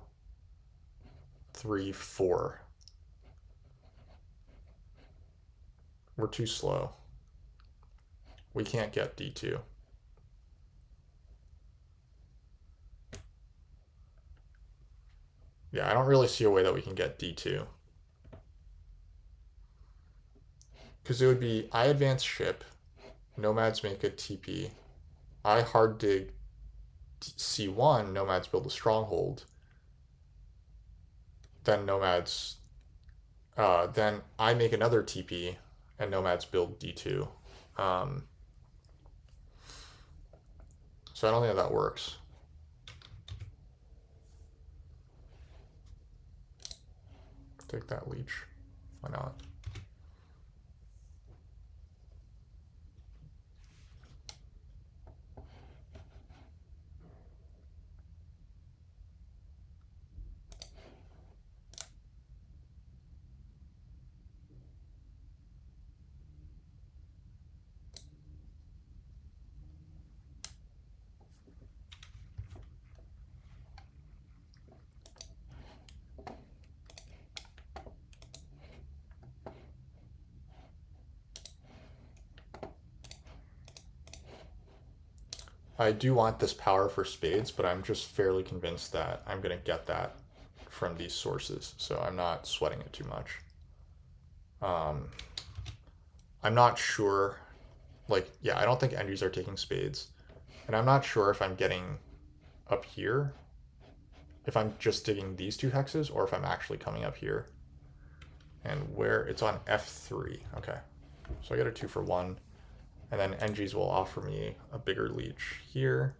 3, 4. We're too slow. We can't get D2. Yeah, I don't really see a way that we can get D2. Because it would be I advance ship, nomads make a TP, I hard dig C1, nomads build a stronghold, then nomads, then I make another TP, and nomads build D2. So I don't think that works. Take that leech. Why not? I do want this power for spades, but I'm just fairly convinced that I'm going to get that from these sources, so I'm not sweating it too much. I'm not sure, like, yeah, I don't think Endries are taking spades, and I'm not sure if I'm getting up here, if I'm just digging these two hexes, or if I'm actually coming up here. And where, it's on F3, okay. So I get a 2-for-1, and then Endries will offer me a bigger leech here.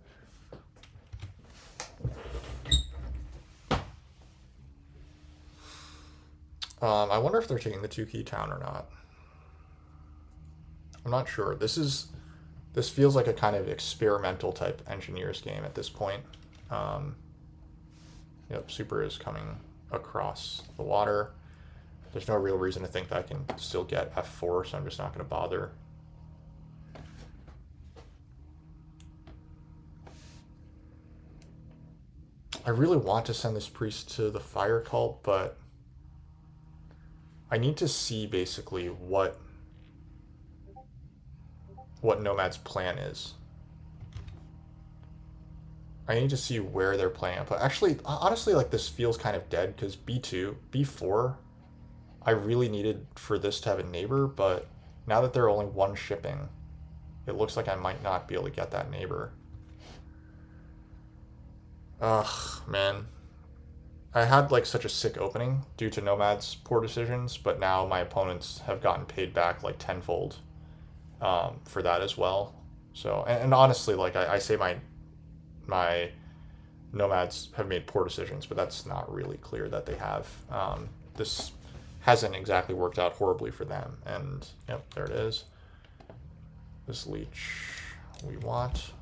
I wonder if they're taking the 2-key town or not. I'm not sure. This feels like a kind of experimental type engineers game at this point. Yep, Super is coming across the water. There's no real reason to think that I can still get F4, so I'm just not going to bother. I really want to send this priest to the fire cult, but I need to see basically what Nomad's plan is. I need to see where they're playing it. But actually, honestly, like this feels kind of dead because B2, B4, I really needed for this to have a neighbor, but now that they're only one shipping, it looks like I might not be able to get that neighbor. Ugh, man. I had like such a sick opening due to Nomad's poor decisions, but now my opponents have gotten paid back like tenfold for that as well. So, and honestly, like I say my Nomads have made poor decisions, but that's not really clear that they have. This hasn't exactly worked out horribly for them. And yep, there it is. This leech we want.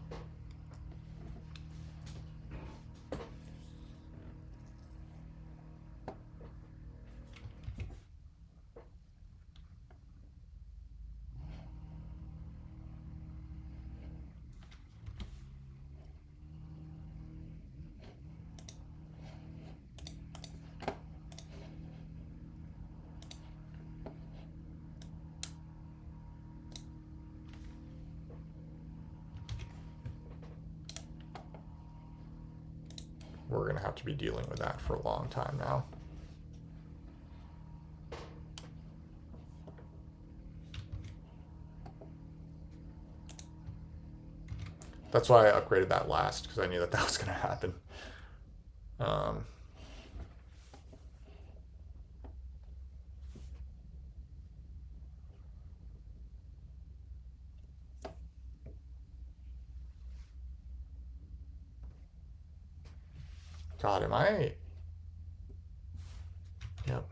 We're going to have to be dealing with that for a long time now. That's why I upgraded that last, because I knew that that was going to happen. God, am I... Yep.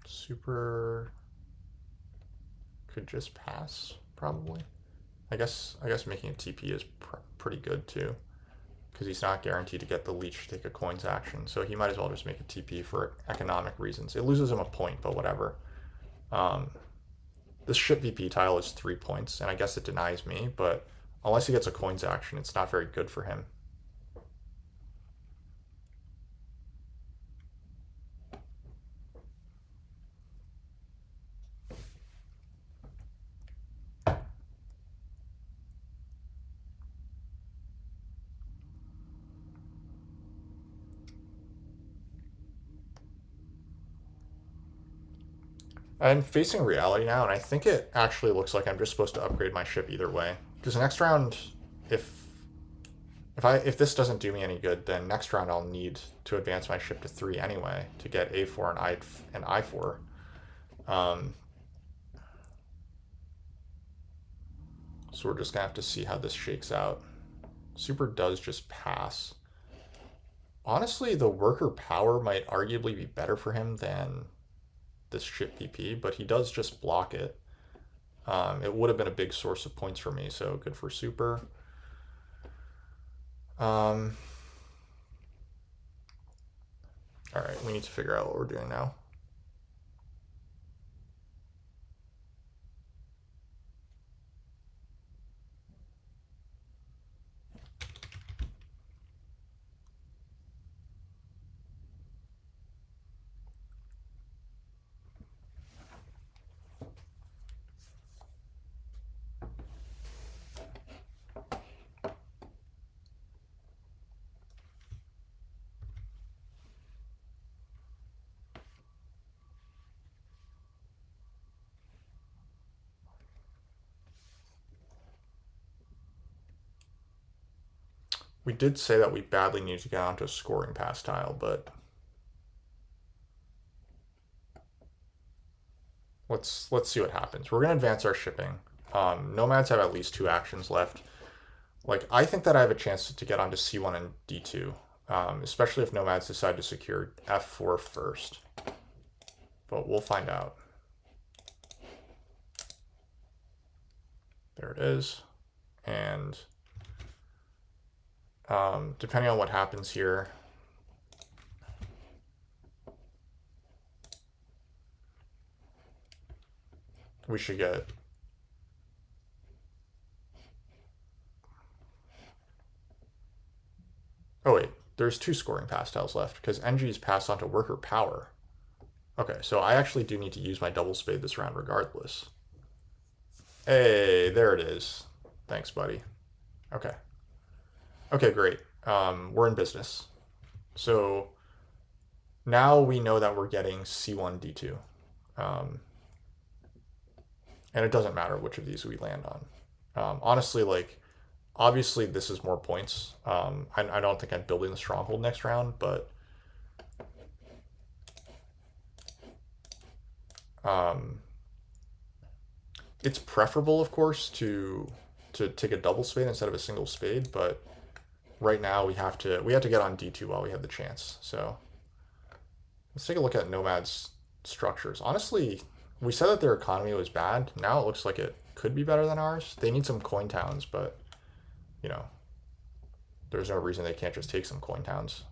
Super could just pass, probably. I guess making a TP is pretty good too, because he's not guaranteed to get the leech to take a coins action, so he might as well just make a TP for economic reasons. It loses him a point, but whatever. This ship VP tile is 3 points, and I guess it denies me, but unless he gets a coins action, it's not very good for him. I'm facing reality now, and I think it actually looks like I'm just supposed to upgrade my ship either way. Because next round, if this doesn't do me any good, then next round I'll need to advance my ship to 3 anyway to get A4 and I4. So we're just gonna have to see how this shakes out. Super does just pass. Honestly, the worker power might arguably be better for him than this ship VP, but he does just block it. It would have been a big source of points for me, so good for Super. All right, we need to figure out what we're doing now. We did say that we badly need to get onto a scoring pass tile, but let's see what happens. We're gonna advance our shipping. Nomads have at least 2 actions left. Like, I think that I have a chance to get onto C1 and D2, especially if Nomads decide to secure F4 first. But we'll find out. There it is. And depending on what happens here, we should get... Oh wait, there's 2 scoring pass tiles left because NG's passed on to worker power. Okay, so I actually do need to use my double spade this round regardless. Hey, there it is. Thanks, buddy. Okay. Okay, great. We're in business. So now we know that we're getting C1, D2. And it doesn't matter which of these we land on. Honestly, like, obviously this is more points. I don't think I'm building the stronghold next round, but it's preferable, of course, to take a double spade instead of a single spade, but right now we have to get on D2 while we have the chance. So let's take a look at Nomad's structures. Honestly, we said that their economy was bad. Now it looks like it could be better than ours. They need some coin towns, but you know, there's no reason they can't just take some coin towns.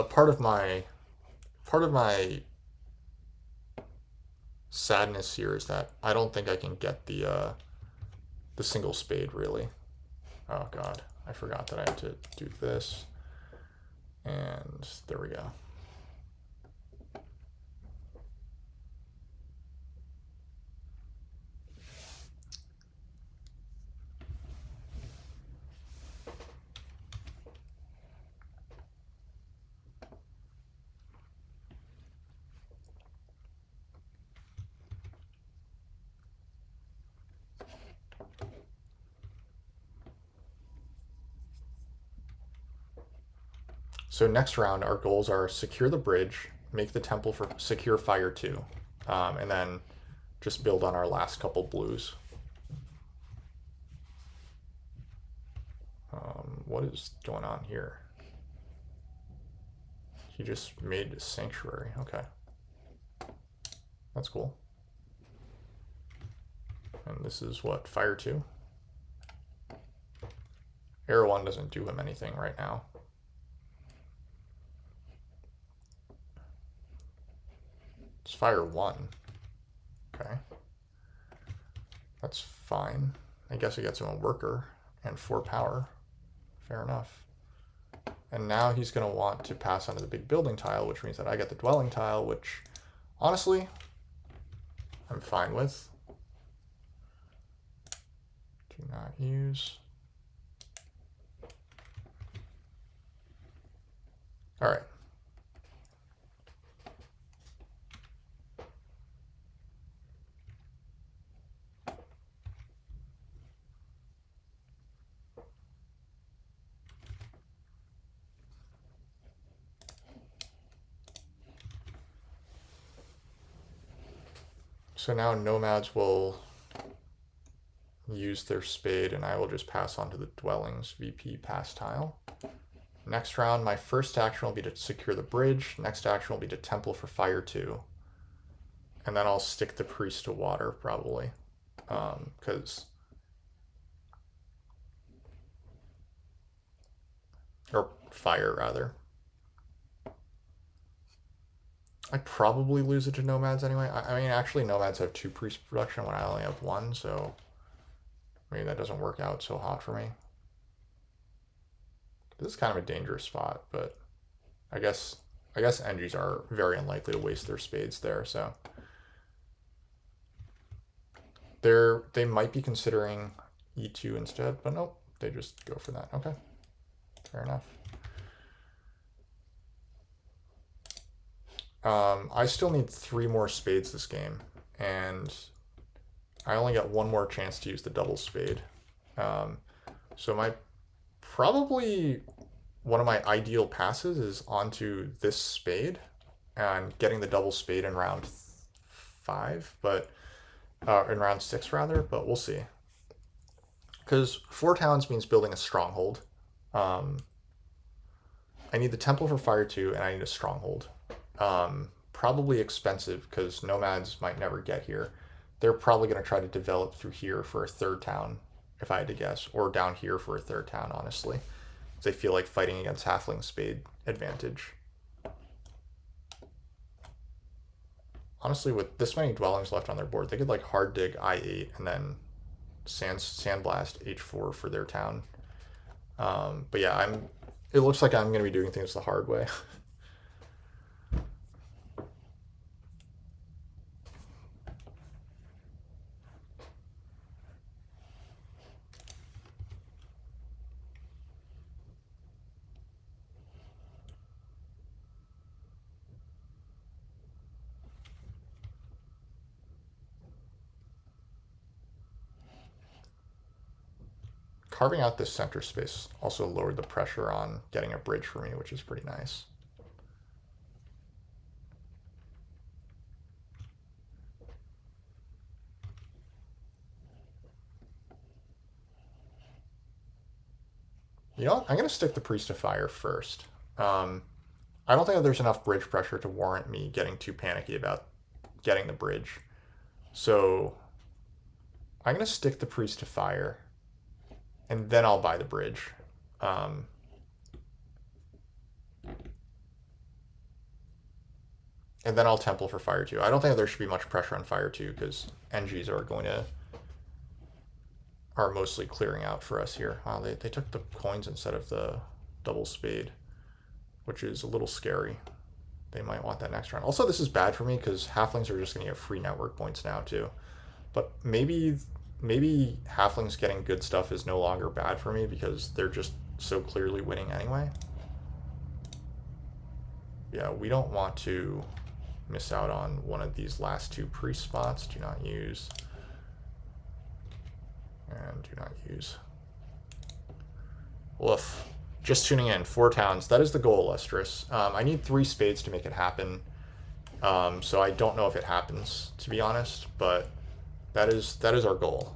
Part of my sadness here is that I don't think I can get the single spade really. Oh god, I forgot that I have to do this. And there we go. So next round, our goals are secure the bridge, make the temple for secure fire 2, and then just build on our last couple blues. What is going on here? He just made a sanctuary. Okay. That's cool. And this is what, fire 2? Air 1 doesn't do him anything right now. It's fire 1. Okay. That's fine. I guess it gets him a worker and 4 power. Fair enough. And now he's going to want to pass onto the big building tile, which means that I get the dwelling tile, which, honestly, I'm fine with. Do not use. All right. So now nomads will use their spade and I will just pass on to the dwellings VP pass tile. Next round, my first action will be to secure the bridge. Next action will be to temple for fire 2. And then I'll stick the priest to water probably. Or fire rather. I probably lose it to nomads anyway. I mean, actually, nomads have 2 priest production when I only have 1, so maybe that doesn't work out so hot for me. This is kind of a dangerous spot, but I guess NGs are very unlikely to waste their spades there, so. They might be considering e2 instead, but nope, they just go for that. Okay, fair enough. I still need 3 more spades this game, and I only got 1 more chance to use the double spade. So probably one of my ideal passes is onto this spade and getting the double spade in round 5, but in round 6 rather, but we'll see. Because 4 towns means building a stronghold. I need the temple for fire 2, and I need a stronghold. Probably expensive because nomads might never get here. They're probably going to try to develop through here for a 3rd town, if I had to guess, or down here for a 3rd town, honestly. If they feel like fighting against halfling spade advantage. Honestly, with this many dwellings left on their board, they could like hard dig I8 and then sandblast H4 for their town. But yeah, it looks like I'm going to be doing things the hard way. Carving out this center space also lowered the pressure on getting a bridge for me, which is pretty nice. You know what? I'm going to stick the Priest of Fire first. I don't think that there's enough bridge pressure to warrant me getting too panicky about getting the bridge. So I'm going to stick the Priest of Fire, and then I'll buy the bridge. And then I'll temple for fire 2. I don't think there should be much pressure on fire 2 because NGs are mostly clearing out for us here. Wow, they took the coins instead of the double spade, which is a little scary. They might want that next round. Also, this is bad for me because halflings are just going to get free network points now too. But maybe halflings getting good stuff is no longer bad for me because they're just so clearly winning anyway. Yeah, we don't want to miss out on one of these last 2 priest spots. Do not use. And do not use. Woof. Just tuning in. 4 towns. That is the goal, Lustrous. I need 3 spades to make it happen. So I don't know if it happens, to be honest, but that is our goal.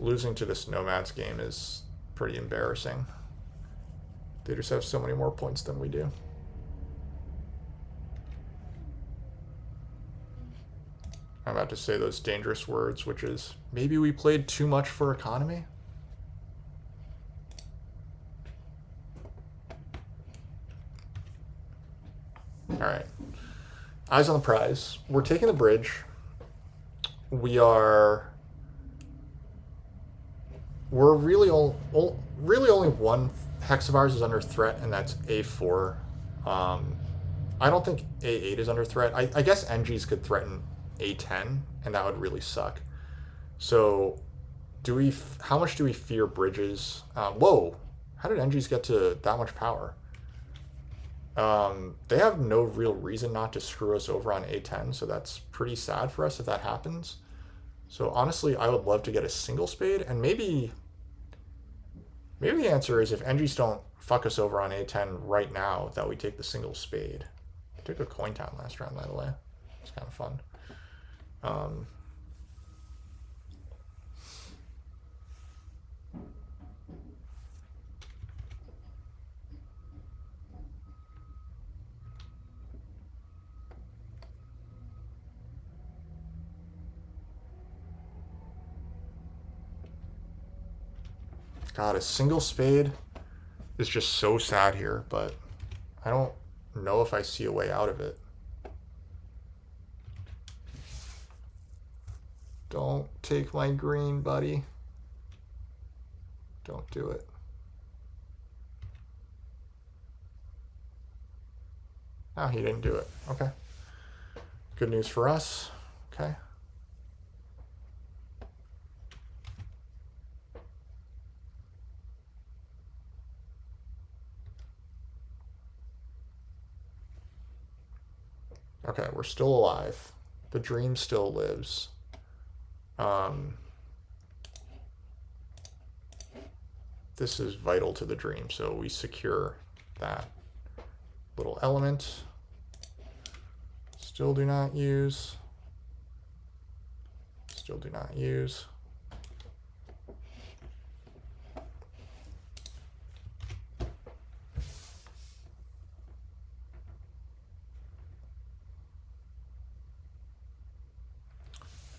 Losing to this nomads game is pretty embarrassing. They just have so many more points than we do. I'm about to say those dangerous words, which is maybe we played too much for economy. All right. Eyes on the prize. We're taking the bridge. We're really only 1 hex of ours is under threat, and that's A4. I don't think A8 is under threat. I guess NGs could threaten A10, and that would really suck. So, how much do we fear bridges? Whoa, how did NGs get to that much power? They have no real reason not to screw us over on A10, so that's pretty sad for us if that happens. So honestly, I would love to get a single spade, and maybe the answer is if NGs don't fuck us over on A10 right now, that we take the single spade. I took a coin town last round, by the way. It's kind of fun. God, a single spade is just so sad here, but I don't know if I see a way out of it. Don't take my green, buddy. Don't do it. Oh, he didn't do it. Okay. Good news for us. Okay. Okay, we're still alive. The dream still lives. This is vital to the dream, so we secure that little element. Still do not use. Still do not use.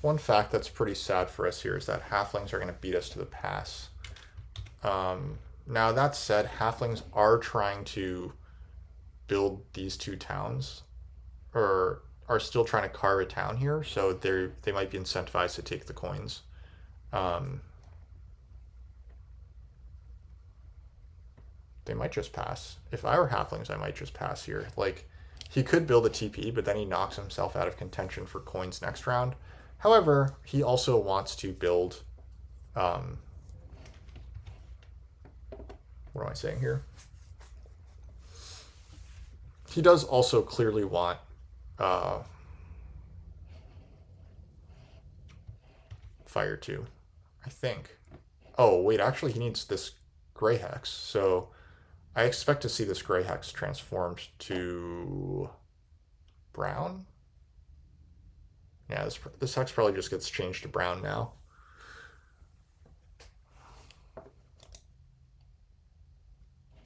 One fact that's pretty sad for us here is that halflings are going to beat us to the pass. Now that said, halflings are trying to build these two towns, or are still trying to carve a town here, so they might be incentivized to take the coins. They might just pass. If I were halflings, I might just pass here. Like, he could build a TP, but then he knocks himself out of contention for coins next round. However, he also wants to build. What am I saying here? He does also clearly want fire too, I think. Oh, wait, actually, he needs this gray hex. So I expect to see this gray hex transformed to brown. Yeah, this hex probably just gets changed to brown now.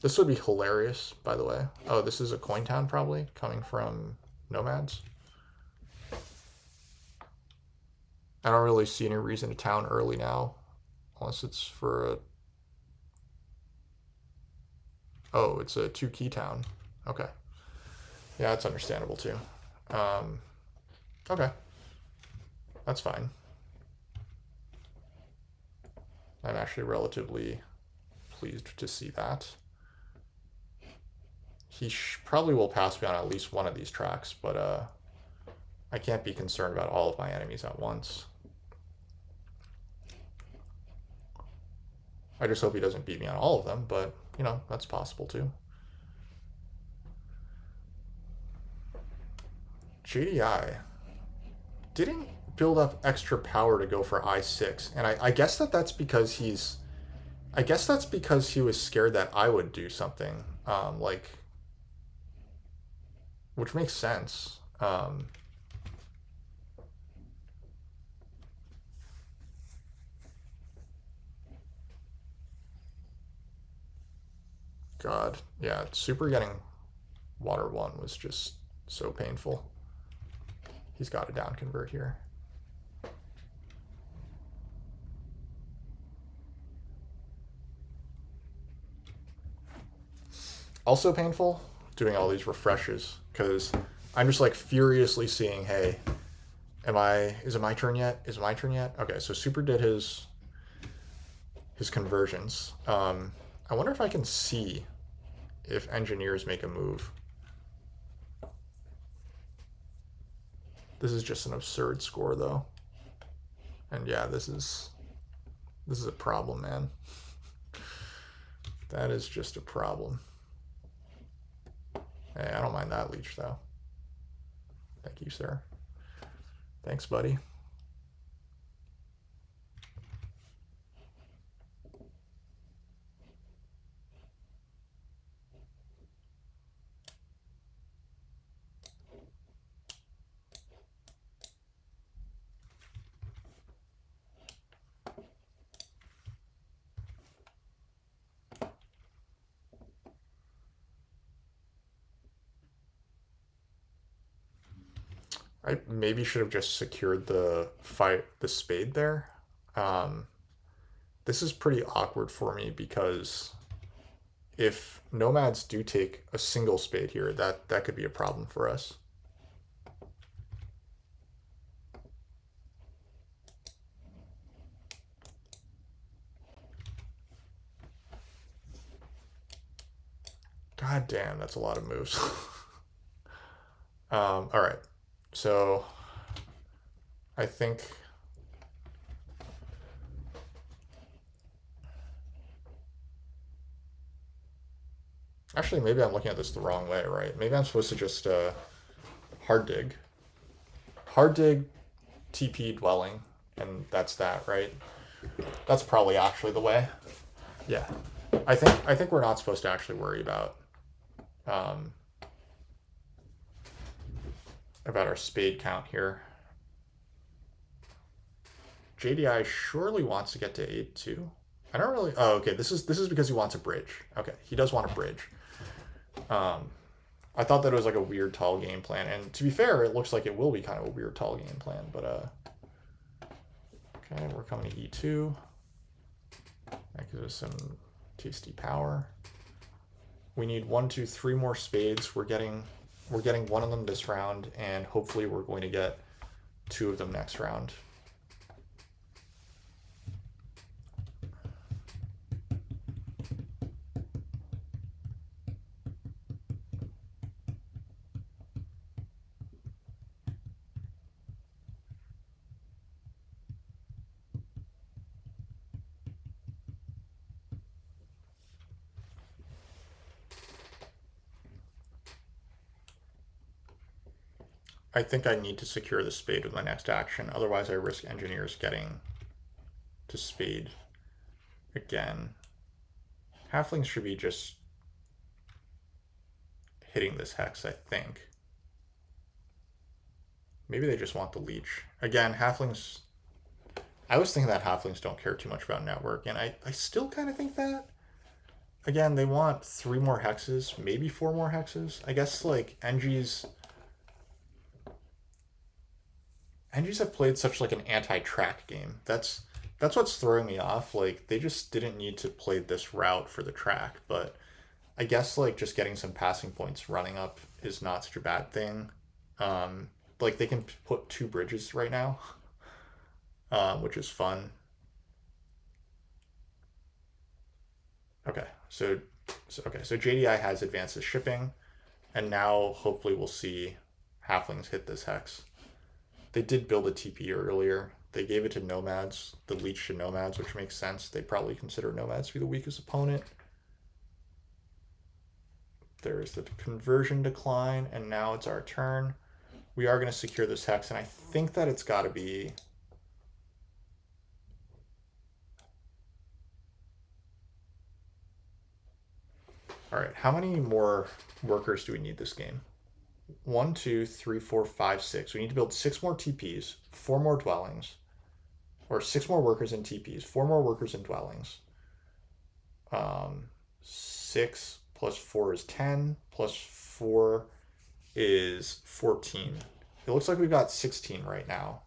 This would be hilarious, by the way. Oh, this is a coin town probably, coming from nomads. I don't really see any reason to town early now, unless it's for a... Oh, it's a 2-key town. Okay. Yeah, that's understandable too. Okay. That's fine. I'm actually relatively pleased to see that. He probably will pass me on at least one of these tracks, but I can't be concerned about all of my enemies at once. I just hope he doesn't beat me on all of them, but, you know, that's possible too. JDI didn't build up extra power to go for I6, and I guess that's because he's... I guess that's because he was scared that I would do something, like... Which makes sense. God, yeah, super getting water 1 was just so painful. He's got to down convert here. Also painful, doing all these refreshes, because I'm just like furiously seeing, hey, is it my turn yet? Is it my turn yet? Okay, so Super did his conversions. I wonder if I can see if engineers make a move. This is just an absurd score though. And yeah, this is a problem, man. That is just a problem. Hey, I don't mind that leech though. Thank you, sir. Thanks, buddy. I maybe should have just secured the spade there. This is pretty awkward for me because if nomads do take a single spade here, that could be a problem for us. God damn, that's a lot of moves. All right. So I think actually maybe I'm looking at this the wrong way, right? Maybe I'm supposed to just hard dig. Hard dig, TP dwelling, and that's that, right? That's probably actually the way. Yeah. I think we're not supposed to actually worry um, about our spade count here. JDI surely wants to get to 8 too. I don't really. Oh, okay. This is because he wants a bridge. Okay, he does want a bridge. I thought that it was like a weird tall game plan, and to be fair, it looks like it will be kind of a weird tall game plan. But okay, we're coming to E2. That gives us some tasty power. We need 1, 2, 3 more spades. We're getting one of them this round, and hopefully we're going to get 2 of them next round. I think I need to secure the spade with my next action. Otherwise, I risk engineers getting to spade again. Halflings should be just hitting this hex, I think. Maybe they just want the leech. Again, halflings... I was thinking that halflings don't care too much about network, and I still kind of think that. Again, they want 3 more hexes, maybe 4 more hexes. I guess, like, NGs have played such like an anti-track game. That's what's throwing me off. Like they just didn't need to play this route for the track, but I guess like just getting some passing points running up is not such a bad thing. Like they can put 2 bridges right now, which is fun. Okay, so JDI has advances shipping, and now hopefully we'll see halflings hit this hex. They did build a TP earlier. They gave it to nomads, the leech to nomads, which makes sense. They probably consider nomads to be the weakest opponent. There is the conversion decline, and now it's our turn. We are going to secure this hex, and I think that it's got to be... All right, how many more workers do we need this game? 1, 2, 3, 4, 5, 6. We need to build 6 more TPs, 4 more dwellings, or 6 more workers in TPs, 4 more workers in dwellings. 6 plus 4 is 10, plus 4 is 14. It looks like we've got 16 right now.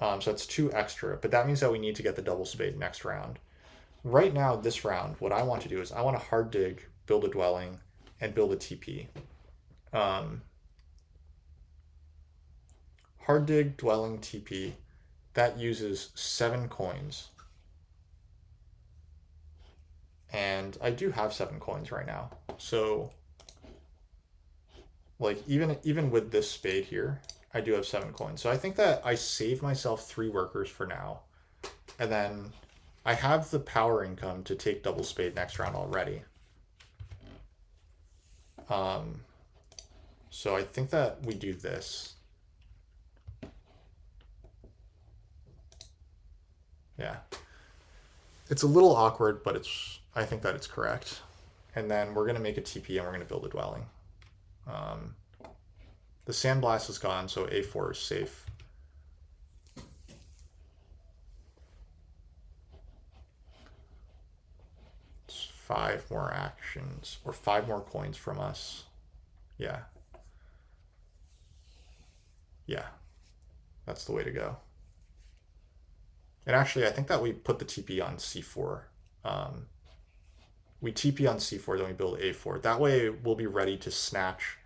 So that's 2 extra, but that means that we need to get the double spade next round. Right now, this round, what I want to do is I want to hard dig, build a dwelling, and build a TP. Hard dig, dwelling, TP, that uses 7 coins. And I do have 7 coins right now. So like even with this spade here, I do have 7 coins. So I think that I save myself 3 workers for now. And then I have the power income to take double spade next round already. So I think that we do this. Yeah. It's a little awkward, but I think that it's correct. And then we're going to make a TP and we're going to build a dwelling. The sandblast is gone, so A4 is safe. It's 5 more actions, or 5 more coins from us. Yeah. Yeah. That's the way to go. And actually, I think that we put the TP on C4. We TP on C4, then we build A4. That way, we'll be ready to snatch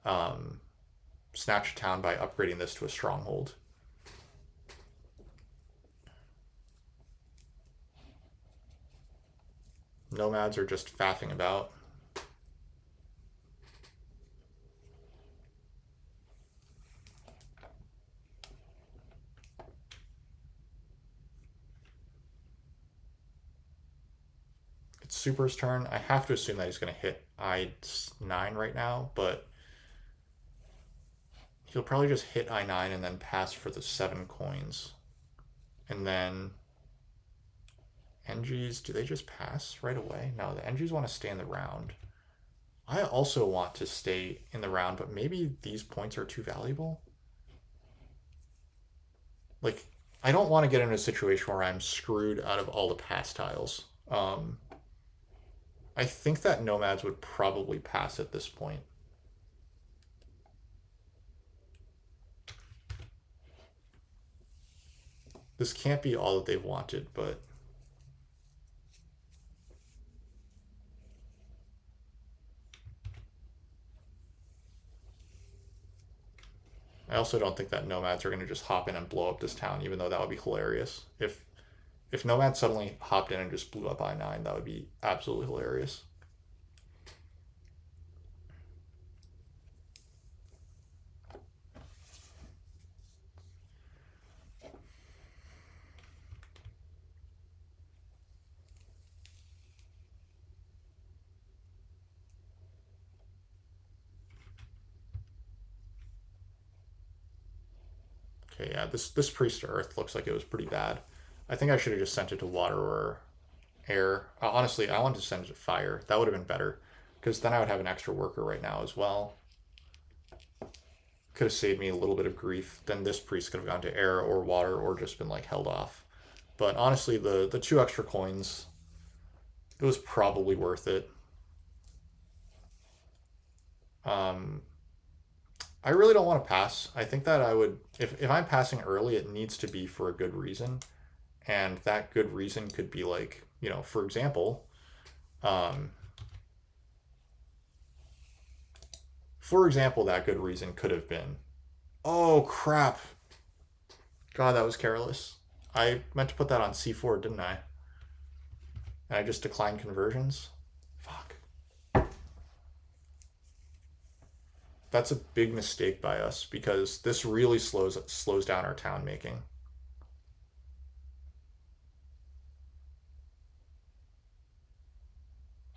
a town by upgrading this to a stronghold. Nomads are just faffing about. Super's turn. I have to assume that he's going to hit I9 right now, but he'll probably just hit I9 and then pass for the 7 coins. And then NGs, do they just pass right away? No, the NGs want to stay in the round. I also want to stay in the round, but maybe these points are too valuable. Like, I don't want to get into a situation where I'm screwed out of all the pass tiles. I think that nomads would probably pass at this point. This can't be all that they've wanted, but I also don't think that nomads are going to just hop in and blow up this town, even though that would be hilarious. If nomads suddenly hopped in and just blew up I9, that would be absolutely hilarious. Okay, yeah, this priest to earth looks like it was pretty bad. I think I should have just sent it to water or air. Honestly, I wanted to send it to fire. That would have been better, because then I would have an extra worker right now as well. Could have saved me a little bit of grief. Then this priest could have gone to air or water or just been like held off. But honestly, the 2 extra coins, it was probably worth it. I really don't want to pass. I think that I would, if I'm passing early, it needs to be for a good reason. And that good reason could be like, for example, that good reason could have been, oh crap. God, that was careless. I meant to put that on C4, didn't I? And I just declined conversions. Fuck. That's a big mistake by us, because this really slows down our town making.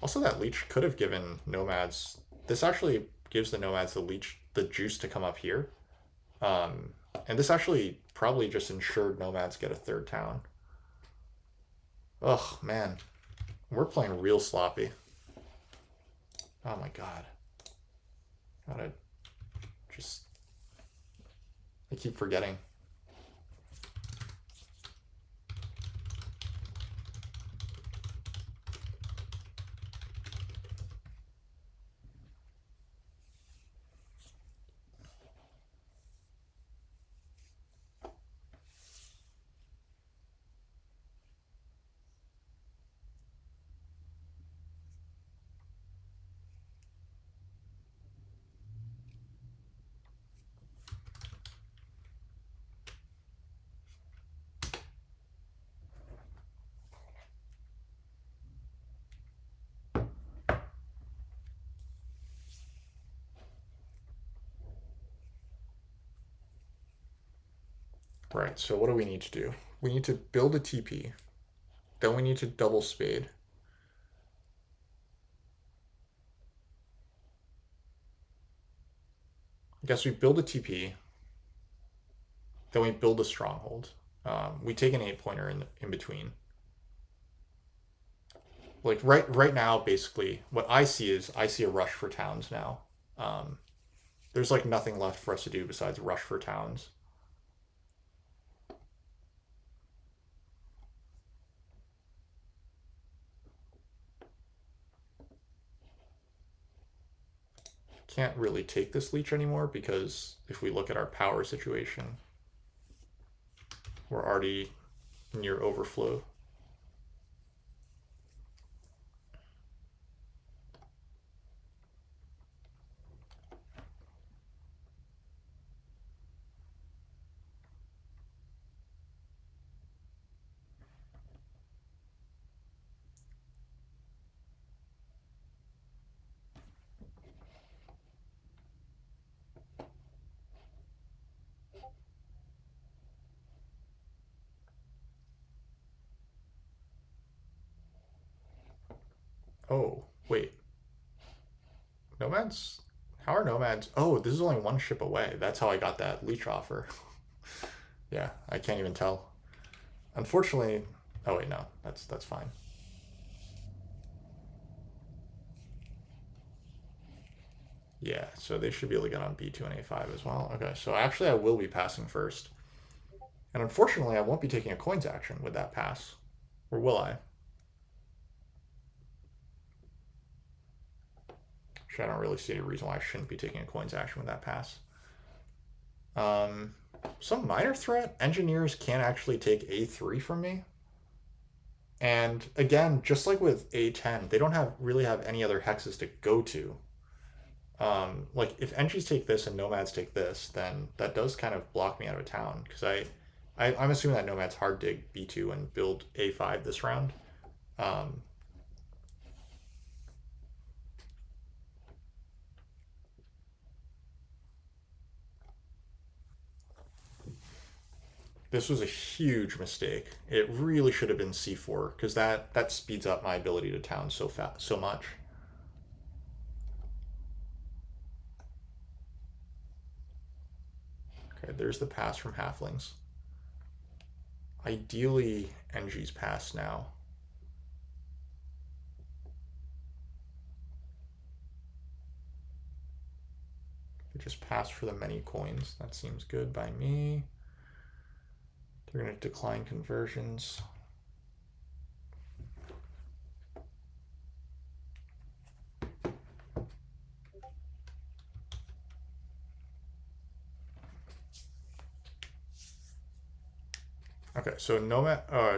Also, that leech could have given nomads. This actually gives the nomads the juice to come up here. And this actually probably just ensured nomads get a 3rd town. Ugh, man. We're playing real sloppy. Oh my god. Gotta just... I keep forgetting. Right, so what do we need to do? We need to build a TP. Then we need to double spade. I guess we build a TP. Then we build a stronghold. We take an 8-pointer in between. Like right now, basically, what I see is a rush for towns now. There's like nothing left for us to do besides rush for towns. Can't really take this leech anymore, because if we look at our power situation, we're already near overflow. Oh, wait. Nomads? How are nomads? Oh, this is only one ship away. That's how I got that leech offer. Yeah, I can't even tell. Unfortunately, oh wait, no, that's fine. Yeah, so they should be able to get on B2 and A5 as well. Okay, so actually I will be passing first. And unfortunately, I won't be taking a coins action with that pass. Or will I? Actually, I don't really see any reason why I shouldn't be taking a coins action with that pass. Um, some minor threat. Engineers can't actually take A3 from me. And again, just like with A10, they don't have really have any other hexes to go to. Like if entries take this and nomads take this, then that does kind of block me out of town because I'm assuming that nomads hard dig B2 and build A5 this round. Um, this was a huge mistake. It really should have been C4 because that speeds up my ability to town so fast so much. Okay, there's the pass from halflings. Ideally, NG's pass now. Just pass for the many coins. That seems good by me. They're going to decline conversions. Okay, so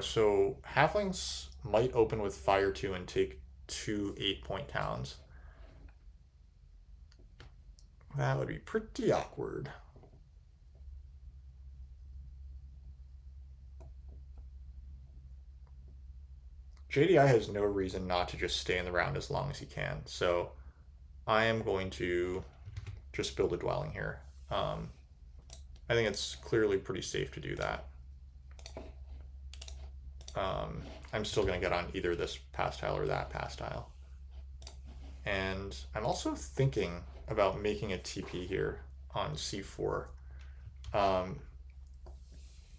so halflings might open with fire 2 and take 2 8-point towns. That would be pretty awkward. JDI has no reason not to just stay in the round as long as he can, so I am going to just build a dwelling here. I think it's clearly pretty safe to do that. I'm still going to get on either this pass tile or that pass tile. And I'm also thinking about making a TP here on C4.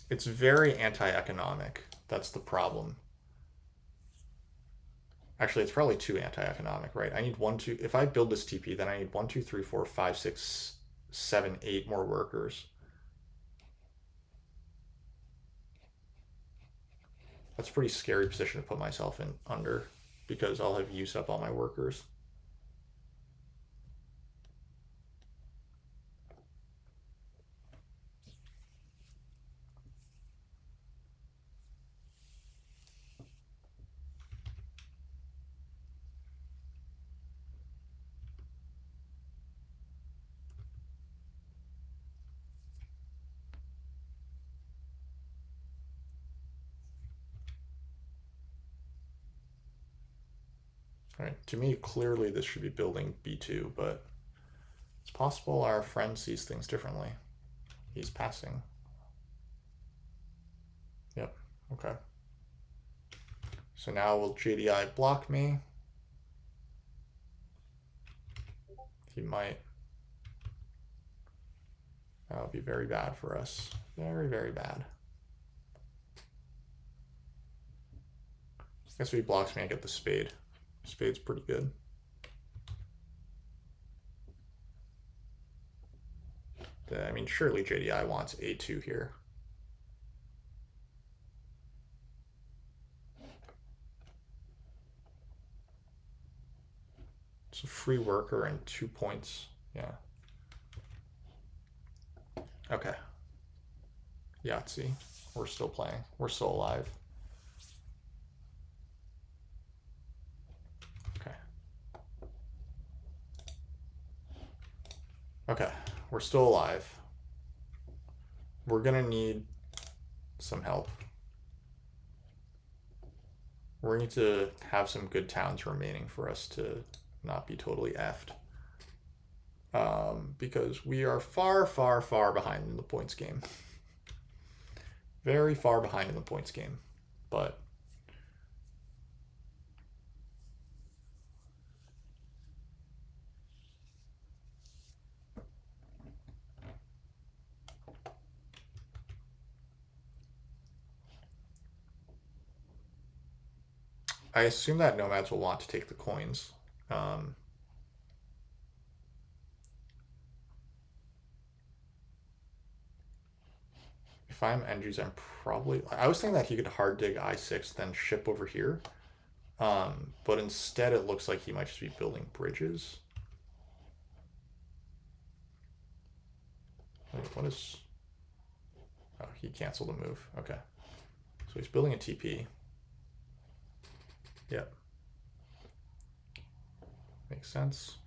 It's very anti-economic. That's the problem. Actually, it's probably too anti-economic, right? I need 1, 2. If I build this TP, then I need 1, 2, 3, 4, 5, 6, 7, 8 more workers. That's a pretty scary position to put myself in under because I'll have used up all my workers. Right. To me, clearly this should be building B2, but it's possible our friend sees things differently. He's passing. Yep. Okay. So now will JDI block me? He might. That would be very bad for us. Very, very bad. I guess if he blocks me, I get the spade. Spade's pretty good. I mean, surely JDI wants A2 here. It's a free worker and 2 points. Yeah. Okay. Yahtzee. We're still playing. We're still alive. Okay. Okay. We're still alive. We're gonna need some help. We're going to have some good towns remaining for us to not be totally effed. Because we are far, far, far behind in the points game. Very far behind in the points game. But I assume that nomads will want to take the coins. Um, if I'm NGs, I'm probably. I was thinking that he could hard dig I6, then ship over here. But instead, it looks like he might just be building bridges. Wait, what is. Oh, he canceled the move. Okay. So he's building a TP. Yep. Makes sense.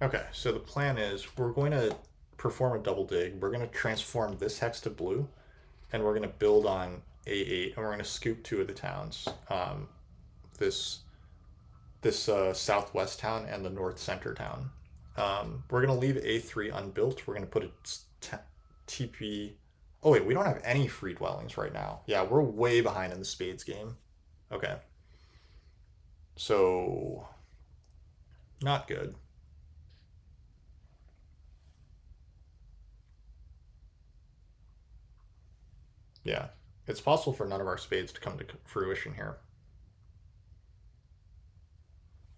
Okay, so the plan is we're going to perform a double dig. We're going to transform this hex to blue, and we're going to build on A8, and we're going to scoop two of the towns. This southwest town and the north center town. We're going to leave A3 unbuilt. We're going to put a TP. Oh, wait, we don't have any free dwellings right now. Yeah, we're way behind in the spades game. Okay. So, not good. Yeah. It's possible for none of our spades to come to fruition here.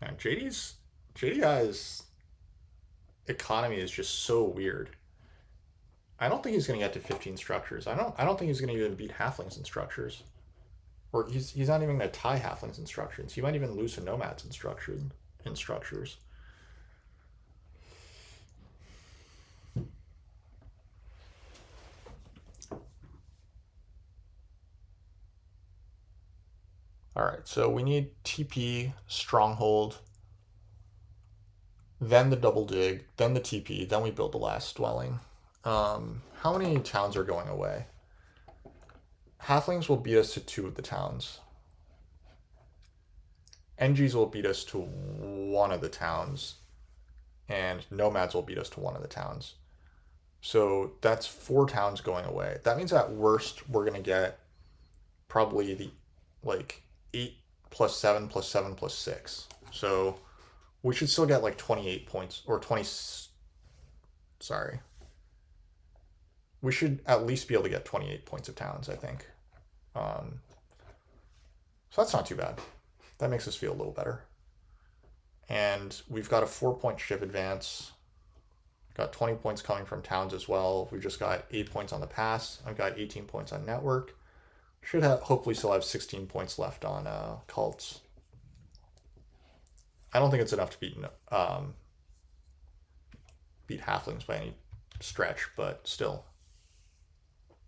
And JDI's economy is just so weird. I don't think he's going to get to 15 structures. I don't think he's going to even beat halflings in structures. Or he's not even going to tie halflings in structures. He might even lose to nomads in structures. All right, so we need TP, stronghold, then the double dig, then the TP, then we build the last dwelling. How many towns are going away? Halflings will beat us to two of the towns. NGs will beat us to one of the towns, and nomads will beat us to one of the towns. So that's four towns going away. That means at worst we're gonna get probably the like 8 plus 7 plus 7 plus 6. So we should still get like 28 points or 20. Sorry. We should at least be able to get 28 points of towns, I think. So that's not too bad. That makes us feel a little better. And we've got a 4-point ship advance. Got 20 points coming from towns as well. We've just got 8 points on the pass. I've got 18 points on network. Should hopefully still have 16 points left on cults. I don't think it's enough to beat halflings by any stretch, but still.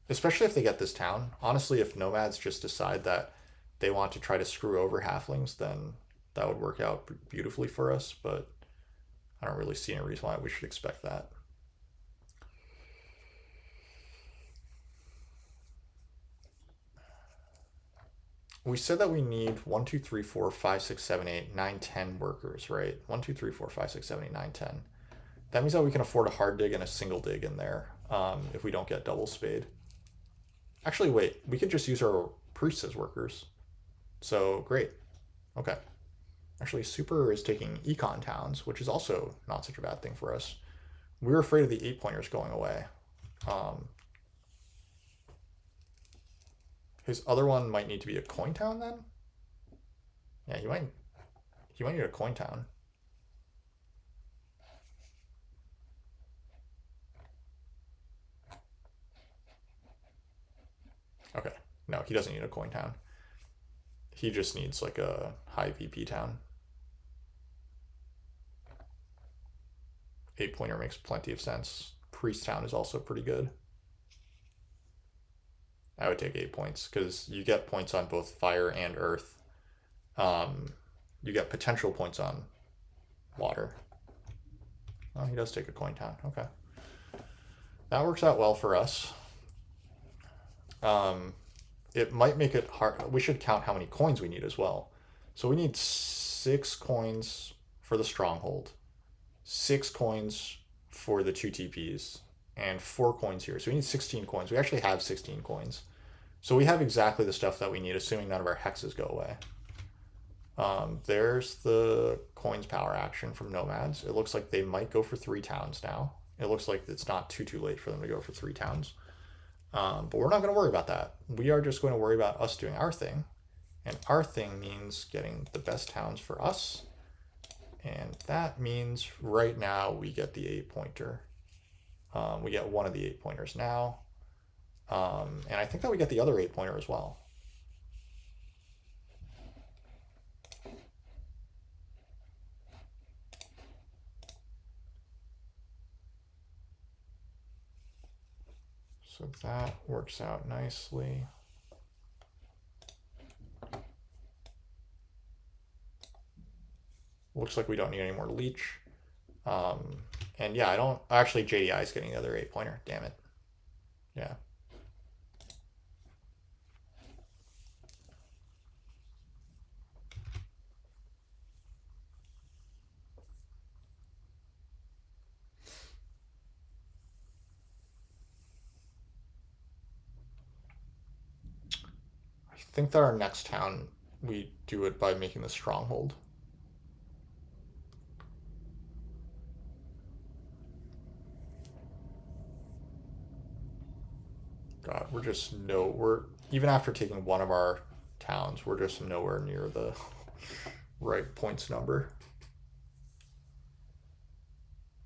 Especially if they get this town. Honestly, if nomads just decide that they want to try to screw over halflings, then that would work out beautifully for us, but I don't really see any reason why we should expect that. We said that we need 1, 2, 3, 4, 5, 6, 7, 8, 9, 10 workers, right? 1, 2, 3, 4, 5, 6, 7, 8, 9, 10. That means that we can afford a hard dig and a single dig in there if we don't get double spade. Actually, wait, we could just use our priests as workers. So, great. Okay. Actually, Super is taking econ towns, which is also not such a bad thing for us. We were afraid of the 8-pointers going away. His other one might need to be a coin town then? Yeah, he might need a coin town. Okay. No, he doesn't need a coin town. He just needs like a high VP town. 8-pointer makes plenty of sense. Priest Town is also pretty good. I would take 8 points because you get points on both fire and earth. You get potential points on water. Oh, he does take a coin town. Okay. That works out well for us. It might make it hard. We should count how many coins we need as well. So we need 6 coins for the stronghold, 6 coins for the 2 TPs, and 4 coins here. So we need 16 coins. We actually have 16 coins. So we have exactly the stuff that we need, assuming none of our hexes go away. There's the coins power action from nomads. It looks like they might go for 3 towns now. It looks like it's not too late for them to go for 3 towns. But we're not going to worry about that. We are just going to worry about us doing our thing. And our thing means getting the best towns for us. And that means right now we get the 8-pointer. We get one of the 8-pointers now. And I think that we get the other 8-pointer as well. So that works out nicely. Looks like we don't need any more leech. And yeah, I don't actually. JDI is getting the other 8-pointer. Damn it. Yeah. I think that our next town, we do it by making the stronghold. God, we're even after taking one of our towns, we're just nowhere near the right points number.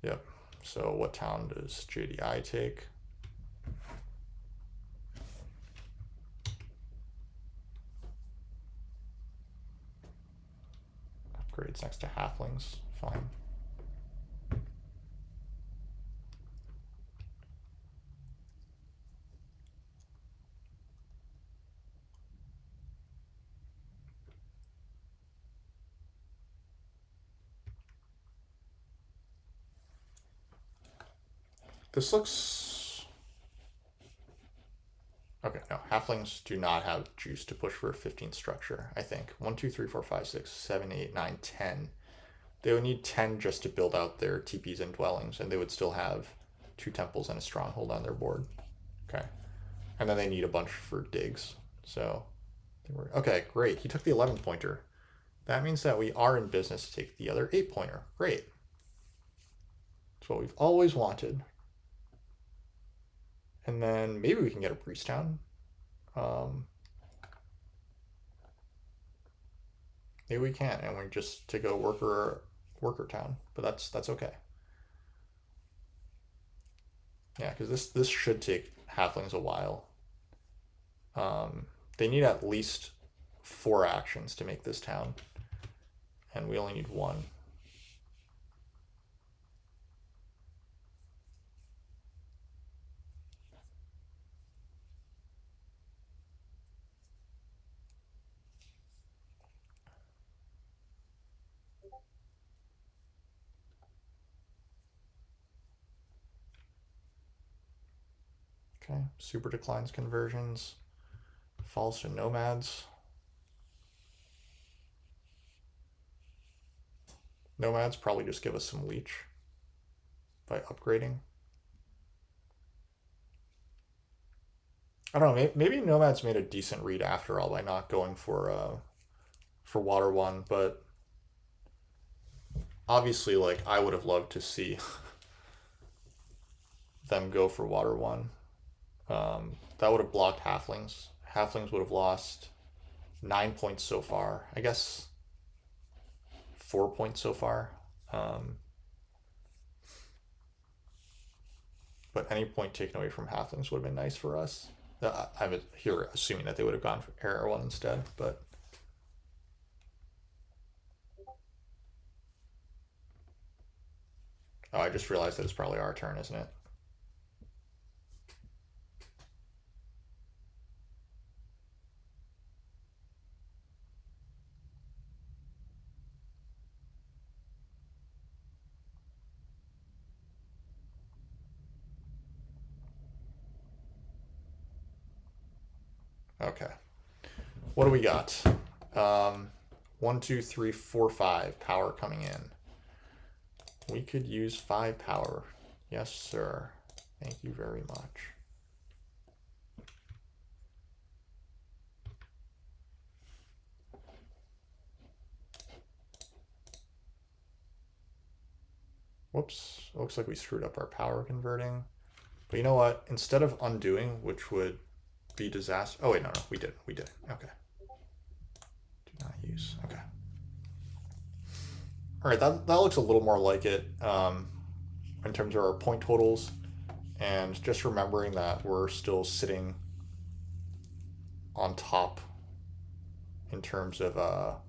Yep. So what town does JDI take? Upgrades next to halflings. Fine. This looks... Okay, no. Halflings do not have juice to push for a 15th structure, I think. 1, 2, 3, 4, 5, 6, 7, 8, 9, 10. They would need 10 just to build out their TPs and dwellings, and they would still have 2 temples and a stronghold on their board. Okay. And then they need a bunch for digs. So, okay, great. He took the 11-pointer. That means that we are in business to take the other 8-pointer. Great. That's what we've always wanted. And then maybe we can get a priest town. Maybe we can't, and we just take a worker town. But that's okay. Yeah, because this should take halflings a while. They need at least 4 actions to make this town, and we only need 1. Okay, super declines conversions, falls to nomads. Nomads probably just give us some leech by upgrading. I don't know, maybe nomads made a decent read after all by not going for water 1, but obviously, like, I would have loved to see them go for water 1. That would have blocked halflings. Halflings would have lost 9 points so far. I guess 4 points so far. But any point taken away from halflings would have been nice for us. I'm here assuming that they would have gone for error 1 instead, but... Oh, I just realized that it's probably our turn, isn't it? Okay. What do we got? Um, 1, 2, 3, 4, 5 power coming in. We could use 5 power. Yes, sir. Thank you very much. Whoops. Looks like we screwed up our power converting. But you know what? Instead of undoing, which would be disaster. Oh, wait, no. We did. We did. Okay. Do not use. Okay. All right. That looks a little more like it in terms of our point totals. And just remembering that we're still sitting on top in terms of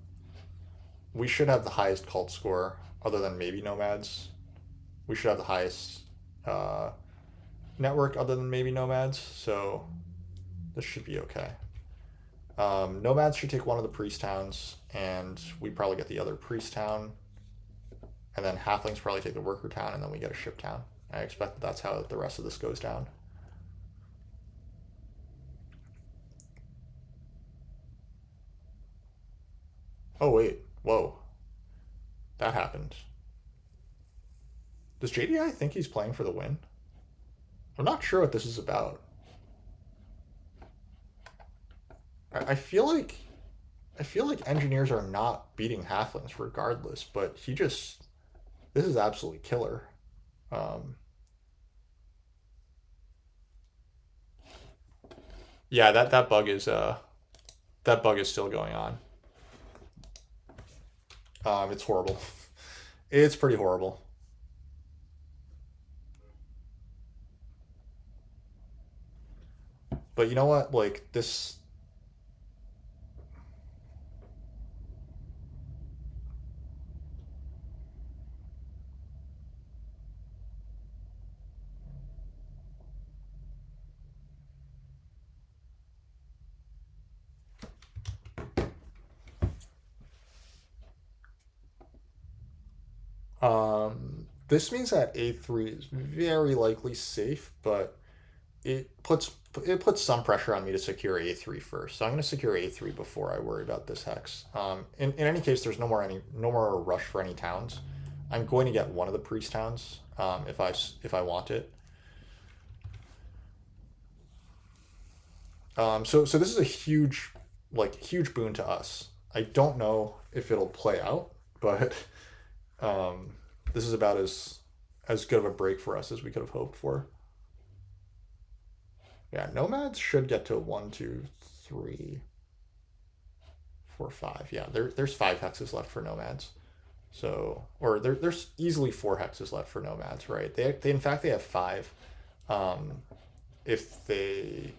we should have the highest cult score other than maybe nomads. We should have the highest uh, network other than maybe nomads, so this should be okay. Nomads should take one of the priest towns, and we probably get the other priest town, and then halflings probably take the worker town, and then we get a ship town. I expect that's how the rest of this goes down. Oh wait, whoa, that happened. Does JDI think he's playing for the win? I'm not sure what this is about. I feel like engineers are not beating halflings regardless, but he just this is absolutely killer. Um, yeah, that bug is still going on. It's horrible. It's pretty horrible. But you know what? Like this. This means that A3 is very likely safe, but it puts it puts some pressure on me to secure A3 first. So I'm going to secure A3 before I worry about this hex. In any case, there's no more rush for any towns. I'm going to get one of the priest towns if I want it. So this is a huge boon to us. I don't know if it'll play out, but um, this is about as good of a break for us as we could have hoped for. Yeah, nomads should get to 1, 2, 3, 4, 5. Yeah, there's 5 hexes left for nomads. So, or there's easily 4 hexes left for nomads, right? They in fact they have 5, um, if they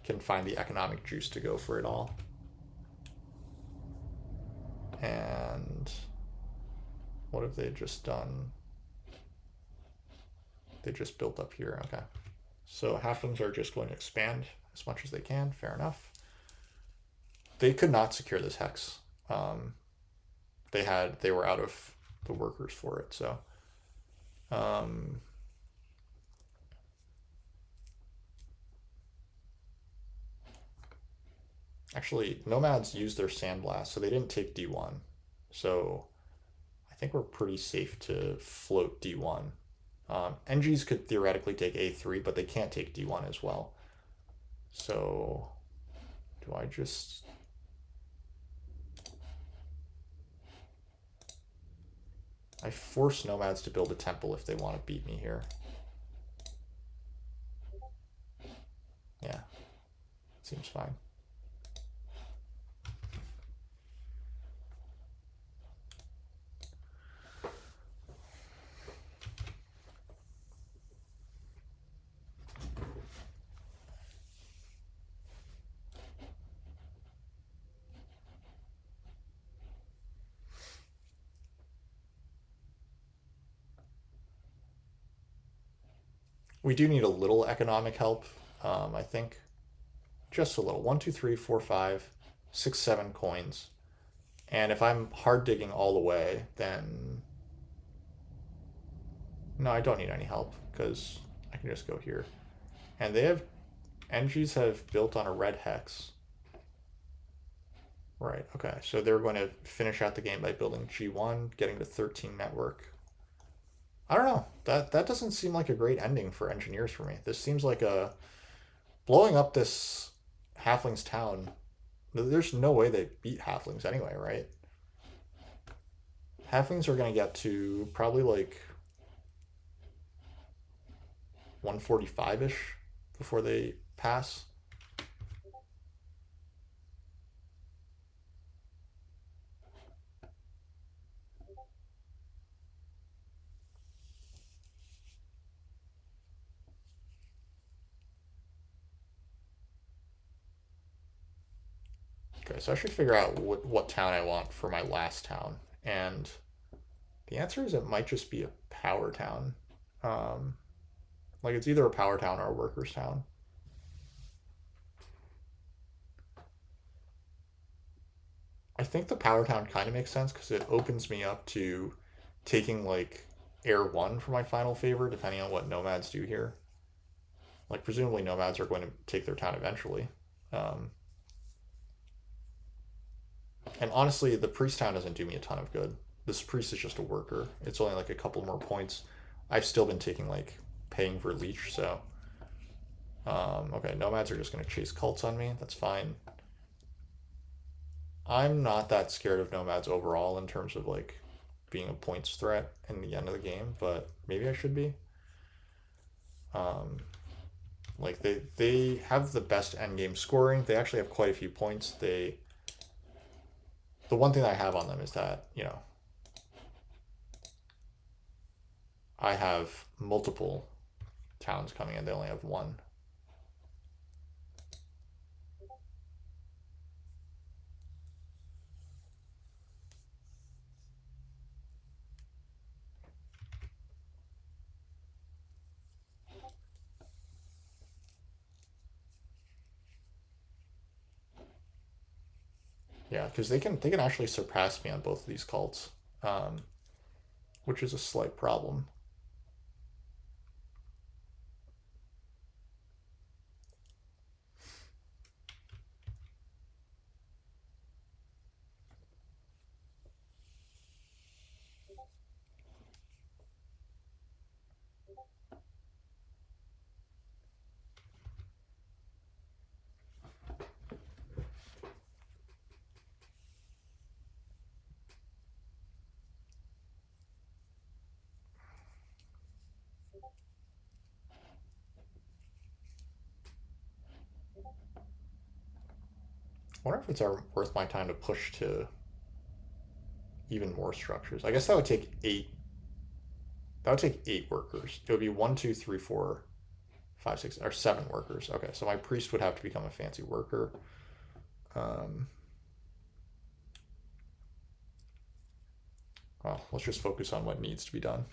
can find the economic juice to go for it all. And what have they just done? They just built up here. Okay. So halflings are just going to expand as much as they can. Fair enough. They could not secure this hex. They were out of the workers for it. So actually, nomads used their sandblast, so they didn't take D1. So I think we're pretty safe to float D1. NGs could theoretically take A3, but they can't take D1 as well. So do I just... I force nomads to build a temple if they want to beat me here. Yeah, seems fine. We do need a little economic help, I think. Just a little. 1, 2, 3, 4, 5, 6, 7 coins. And if I'm hard digging all the way, then no, I don't need any help because I can just go here. And they have energies have built on a red hex. Right, okay. So they're going to finish out the game by building G1, getting to 13 network. I don't know. That doesn't seem like a great ending for engineers for me. This seems like a blowing up this halflings town. There's no way they beat halflings anyway, right? Halflings are going to get to probably like 145-ish before they pass. Okay, so I should figure out what town I want for my last town. And the answer is it might just be a power town. Um, like it's either a power town or a workers town. I think the power town kind of makes sense because it opens me up to taking like air one for my final favor, depending on what nomads do here. Like presumably nomads are going to take their town eventually. Um, and honestly, the priest town doesn't do me a ton of good. This priest is just a worker. It's only like a couple more points. I've still been taking like paying for leech, so okay, nomads are just going to chase cults on me. That's fine. I'm not that scared of nomads overall in terms of like being a points threat in the end of the game, but maybe I should be. Um, like they have the best end game scoring. They actually have quite a few points. The one thing I have on them is that I have multiple towns coming in. They only have one. Yeah, because they can actually surpass me on both of these cults, um, which is a slight problem. I wonder if it's worth my time to push to even more structures. I guess that would take eight. That would take 8 workers. It would be one, two, three, four, five, six, or 7 workers. Okay, so my priest would have to become a fancy worker. Um, well, let's just focus on what needs to be done.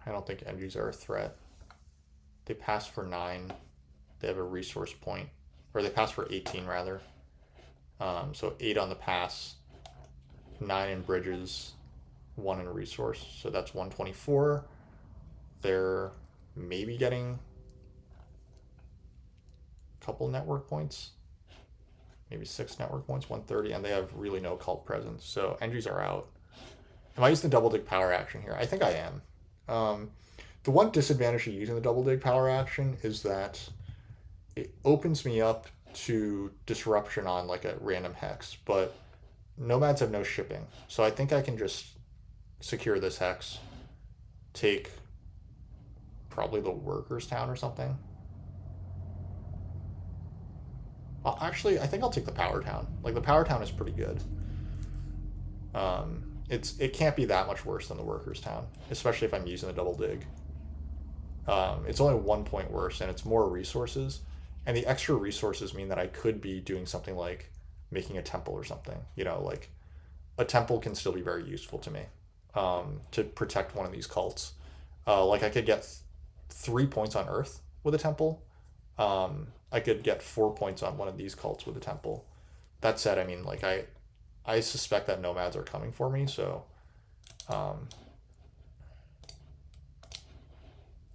I don't think energies are a threat. They pass for 9. They have a resource point, or they pass for 18 rather. So 8 on the pass, 9 in bridges, 1 in resource. So that's 124. They're maybe getting a couple network points, maybe 6 network points, 130, and they have really no cult presence. So energies are out. Am I using the double dig power action here? I think I am. The one disadvantage of using the double dig power action is that it opens me up to disruption on like a random hex, but nomads have no shipping. So I think I can just secure this hex, take probably the workers town or something. Actually, I think I'll take the power town. Like the power town is pretty good. It can't be that much worse than the workers town, especially if I'm using the double dig. It's only 1 point worse, and it's more resources. And the extra resources mean that I could be doing something like making a temple or something. You know, like a temple can still be very useful to me to protect one of these cults. Like I could get 3 points on Earth with a temple. I could get 4 points on one of these cults with a temple. That said, I mean, like I suspect that nomads are coming for me, so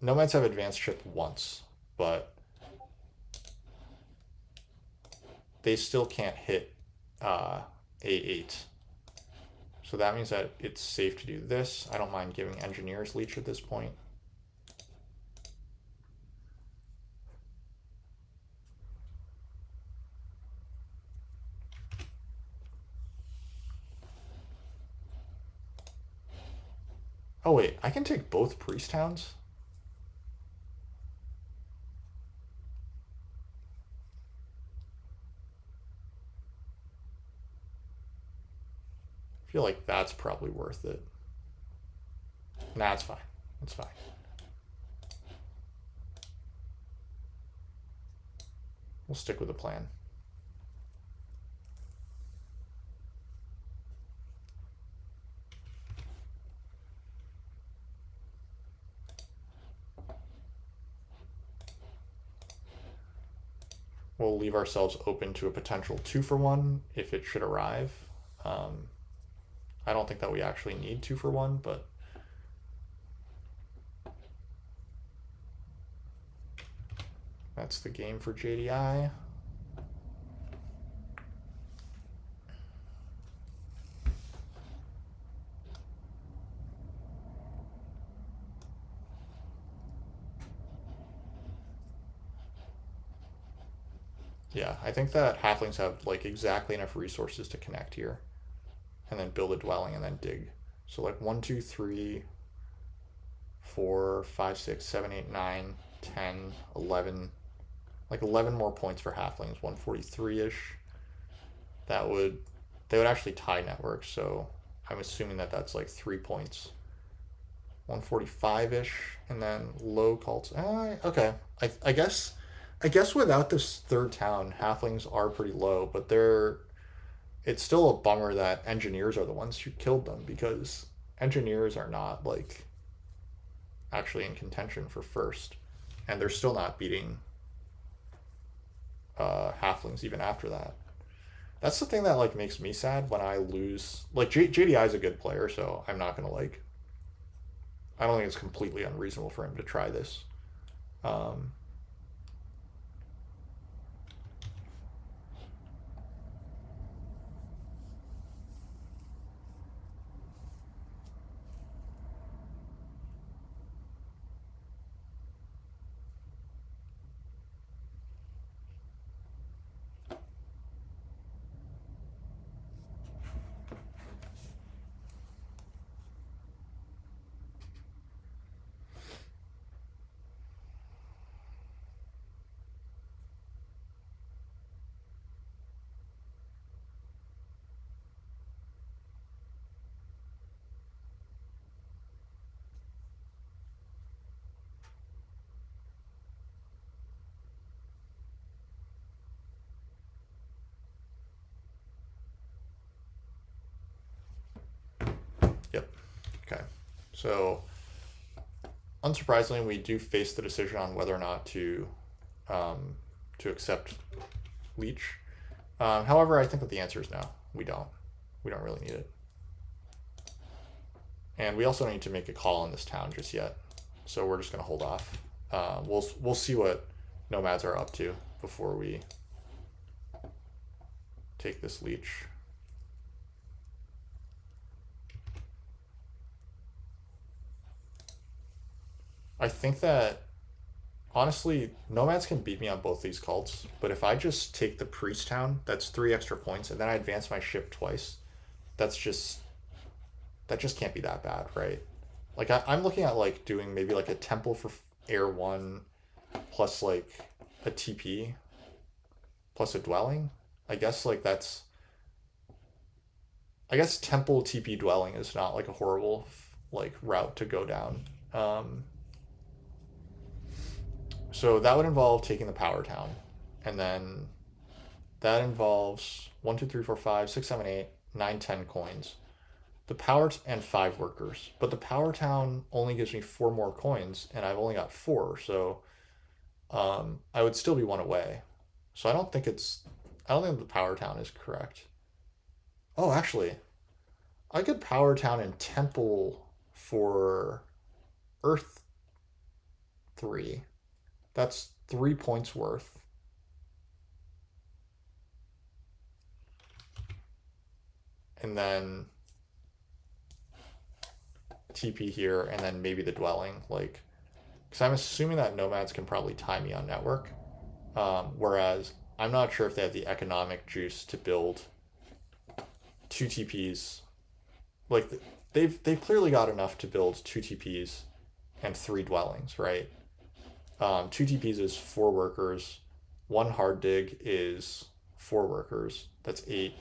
nomads have advanced ship once, but they still can't hit A8. So that means that it's safe to do this. I don't mind giving engineers leech at this point. Oh wait, I can take both priest towns? I feel like that's probably worth it. Nah, it's fine. It's fine. We'll stick with the plan. We'll leave ourselves open to a potential 2-for-1 if it should arrive. I don't think that we actually need 2-for-1, but that's the game for JDI. Yeah, I think that halflings have like exactly enough resources to connect here, and then build a dwelling and then dig. So like 1, 2, 3, 4, 5, 6, 7, 8, 9, 10, 11, like 11 more points for halflings, 143-ish. That would, they would actually tie networks, so I'm assuming that that's like 3 points. 145-ish, and then low cults. Okay, I guess without this third town, halflings are pretty low, but it's still a bummer that engineers are the ones who killed them, because engineers are not like actually in contention for first, and they're still not beating halflings even after that. That's the thing that like makes me sad when I lose. Like JDI is a good player, so I'm not gonna like. I don't think it's completely unreasonable for him to try this. Um, yep. Okay. So, unsurprisingly, we do face the decision on whether or not to accept leech. However, I think that the answer is no. We don't. We don't really need it. And we also don't need to make a call on this town just yet. So we're just gonna hold off. We'll see what nomads are up to before we take this leech. I think that honestly, nomads can beat me on both these cults, but if I just take the priest town, that's 3 extra points, and then I advance my ship twice, that's just that just can't be that bad, right? Like I'm looking at like doing maybe like a temple for air one, plus like a TP, plus a dwelling. I guess like that's I guess temple TP dwelling is not like a horrible like route to go down. So that would involve taking the power town. and then that involves 1, 2, 3, 4, 5, 6, 7, 8, 9, 10 coins. The power and 5 workers, but the power town only gives me 4 more coins, and I've only got 4, so I would still be 1 away. So I don't think the power town is correct. Oh, actually, I could power town and temple for Earth 3. That's 3 points worth. And then TP here, and then maybe the dwelling. Like, because I'm assuming that nomads can probably tie me on network. Whereas I'm not sure if they have the economic juice to build 2 TPs. Like, they've clearly got enough to build 2 TPs and 3 dwellings, right? 2 TPs is 4 workers. 1 hard dig is 4 workers. That's 8.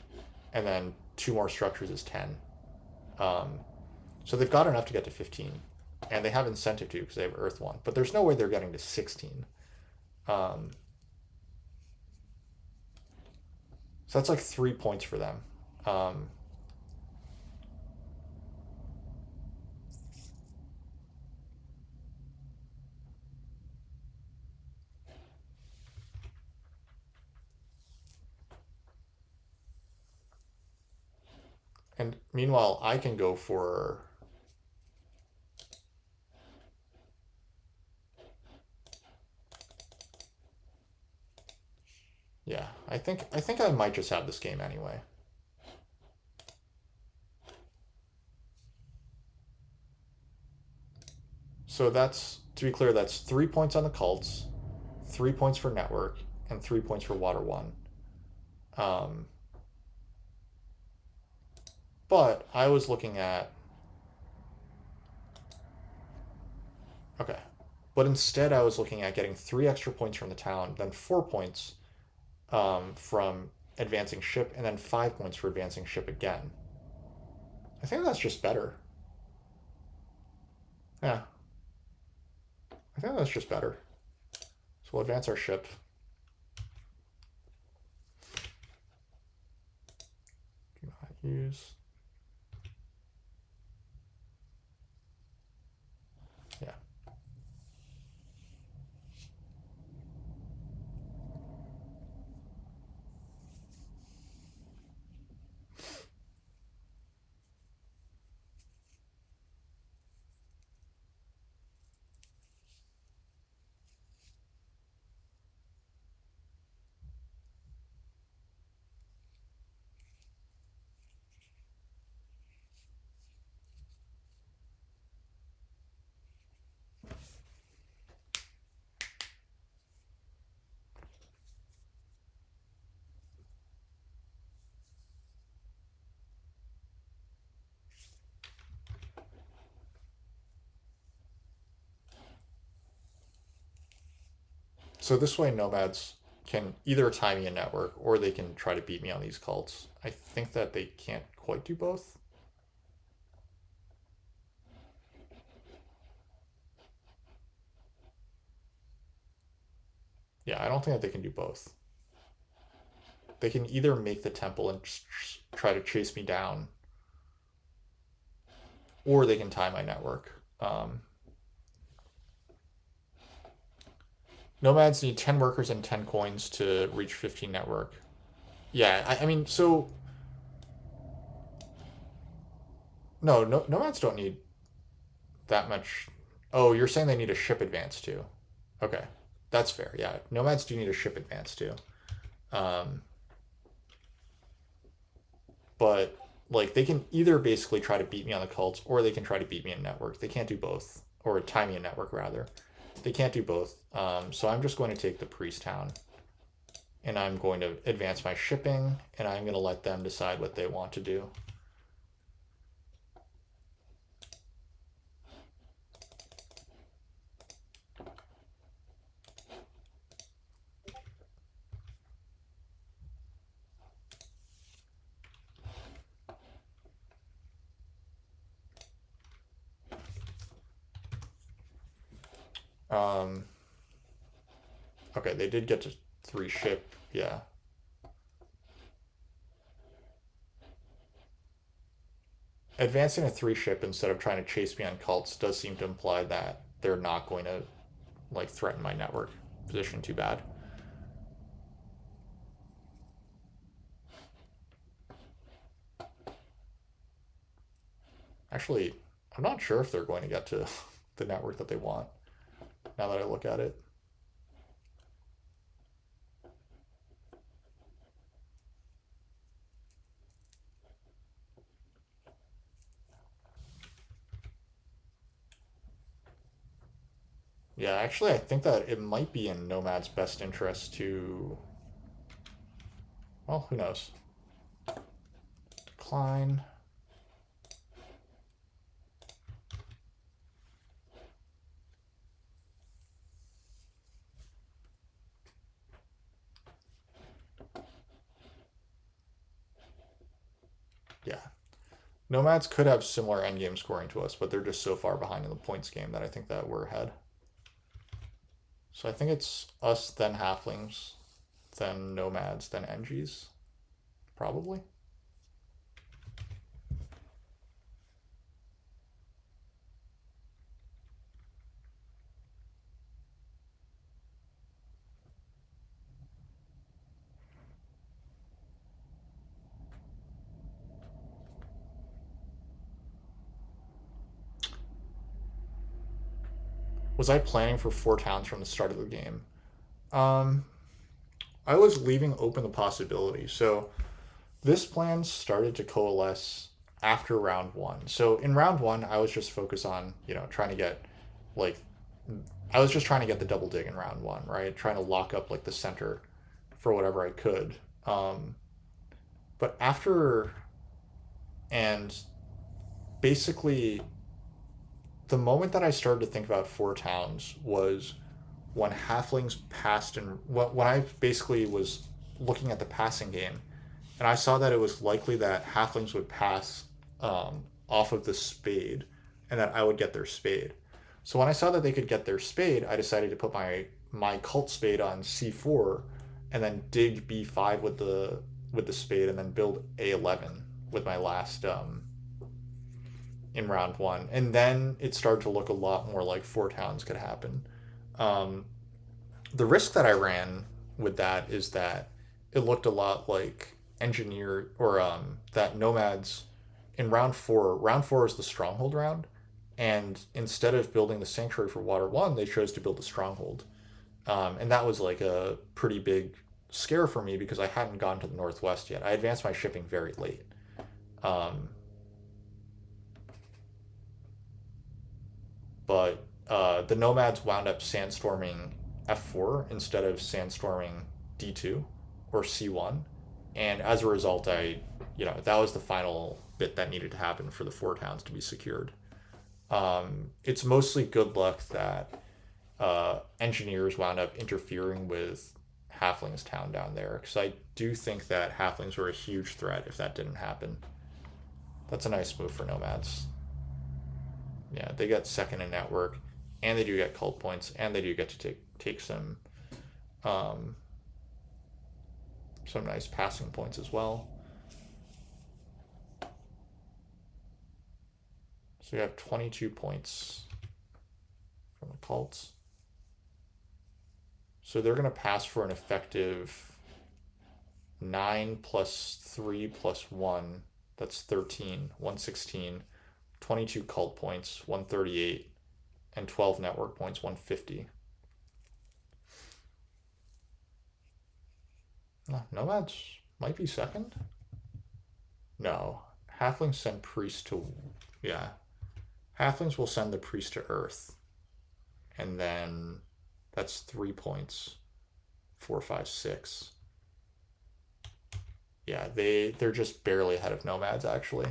And then 2 more structures is 10. So they've got enough to get to 15. And they have incentive to because they have Earth 1. But there's no way they're getting to 16. So that's like 3 points for them. And meanwhile, I can go for. Yeah, I think I might just have this game anyway. So that's, to be clear, that's 3 points on the cults, 3 points for network, and 3 points for water 1. Um, but I was looking at. Okay. But instead, I was looking at getting 3 extra points from the town, then 4 points from advancing ship, and then 5 points for advancing ship again. I think that's just better. Yeah, I think that's just better. So we'll advance our ship. Do not use. Yeah. So this way, nomads can either tie me a network or they can try to beat me on these cults. I think that they can't quite do both. Yeah, I don't think that they can do both. They can either make the temple and try to chase me down, or they can tie my network. Nomads need 10 workers and 10 coins to reach 15 network. Yeah, I mean, so. No, nomads don't need that much. Oh, you're saying they need a ship advance too. Okay, that's fair. Yeah, nomads do need a ship advance too. Um, but like they can either basically try to beat me on the cults or they can try to beat me in network. They can't do both, or tie me in network rather. They can't do both. So I'm just going to take the priest town, and I'm going to advance my shipping, and I'm going to let them decide what they want to do. Um, okay, they did get to 3 ship, yeah. Advancing a 3 ship instead of trying to chase me on cults does seem to imply that they're not going to like threaten my network position too bad. Actually, I'm not sure if they're going to get to the network that they want now that I look at it. Yeah, actually, I think that it might be in Nomad's best interest to. Well, who knows? Decline. Yeah. Nomads could have similar endgame scoring to us, but they're just so far behind in the points game that I think that we're ahead. So I think it's us, then halflings, then nomads, then NGs, probably. Was I planning for 4 towns from the start of the game? Um, I was leaving open the possibility. So this plan started to coalesce after round one. So in round one, I was just focused on, trying to get like I was just trying to get the double dig in round one, right? Trying to lock up like the center for whatever I could. Um, but after and basically the moment that I started to think about 4 towns was when halflings passed, and when I basically was looking at the passing game, and I saw that it was likely that halflings would pass off of the spade, and that I would get their spade. So when I saw that they could get their spade, I decided to put my cult spade on c4, and then dig b5 with the spade, and then build a11 with my last in round one, and then it started to look a lot more like 4 towns could happen. Um, the risk that I ran with that is that it looked a lot like engineer or that nomads in round four. Round four is the stronghold round, and instead of building the sanctuary for water one, they chose to build the stronghold, and that was like a pretty big scare for me because I hadn't gone to the northwest yet. I advanced my shipping very late. Um, but the nomads wound up sandstorming f4 instead of sandstorming d2 or c1, and as a result, that was the final bit that needed to happen for the 4 towns to be secured. It's mostly good luck that engineers wound up interfering with halflings town down there, because I do think that halflings were a huge threat if that didn't happen. That's a nice move for nomads. Yeah, they get second in network, and they do get cult points, and they do get to take um, some nice passing points as well. So you have 22 points from the cults. So they're going to pass for an effective 9 plus 3 plus 1. That's 13, 116, 22 cult points, 138, and 12 network points, 150. Nomads might be second? No. Halflings send priest to. Yeah. Halflings will send the priest to Earth. And then that's 3 points. 4, 5, 6. Yeah, they're just barely ahead of nomads actually.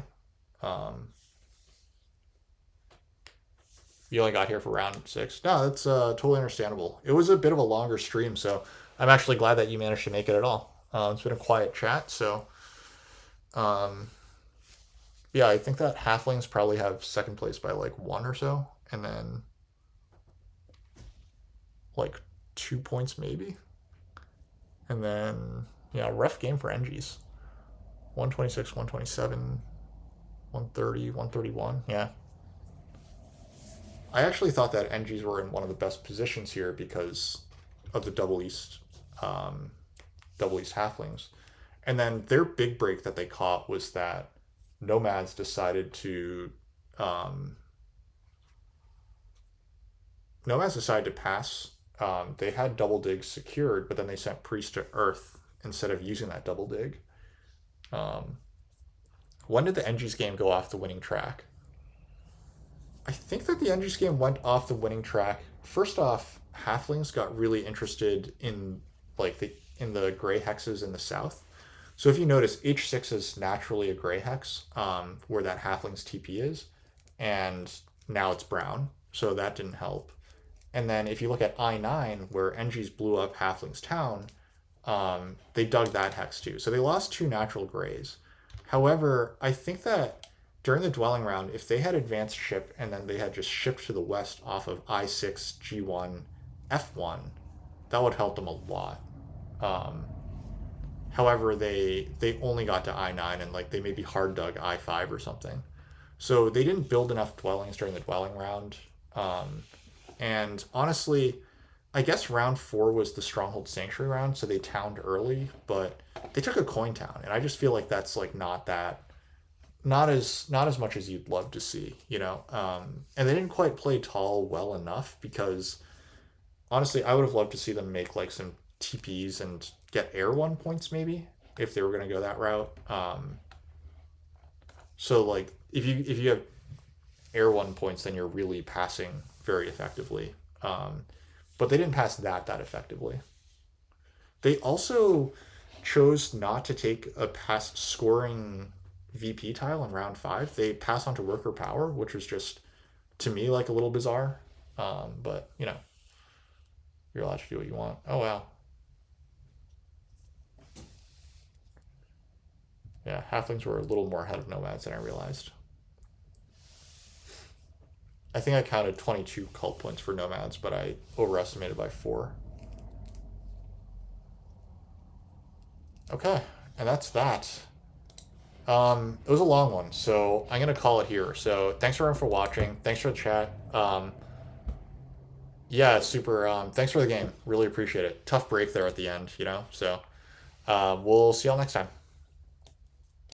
You only got here for round 6. No, that's totally understandable. It was a bit of a longer stream, so I'm actually glad that you managed to make it at all. It's been a quiet chat, so um, yeah, I think that halflings probably have second place by like 1 or so, and then like 2 points maybe. And then, yeah, rough game for NGs. 126, 127, 130, 131. Yeah. I actually thought that NGs were in one of the best positions here because of the um, double east halflings. And then their big break that they caught was that nomads decided to um, nomads decided to pass. They had double dig secured, but then they sent priest to earth instead of using that double dig. Um, when did the NG's game go off the winning track? I think that the NG's game went off the winning track. First off, halflings got really interested in the gray hexes in the south. So if you notice, H6 is naturally a gray hex, where that halfling's TP is, and now it's brown, so that didn't help. And then if you look at I9, where NG's blew up halfling's town, they dug that hex too. So they lost two natural grays. However, I think that during the dwelling round, if they had advanced ship and then they had just shipped to the west off of I6, G1, F1, that would help them a lot. Um, However, they only got to I9 and like they maybe hard dug I5 or something. So they didn't build enough dwellings during the dwelling round. Um, and honestly, I guess round four was the Stronghold Sanctuary round, so they towned early, but they took a coin town, and I just feel like that's like not as much as you'd love to see, you know. And they didn't quite play tall well enough because honestly, I would have loved to see them make like some TPs and get air one points maybe if they were going to go that route. So like if you have air one points, then you're really passing very effectively. But they didn't pass that effectively. They also chose not to take a pass scoring VP tile in round five. They passed on to worker power, which was just to me like a little bizarre. But you know, you're allowed to do what you want. Oh wow, yeah, halflings were a little more ahead of nomads than I realized. I think I counted 22 cult points for nomads, but I overestimated by 4. Okay, and that's that. It was a long one, so I'm gonna call it here. So thanks everyone for watching. Thanks for the chat. Yeah, super. Thanks for the game. Really appreciate it. Tough break there at the end, you know. So we'll see y'all next time.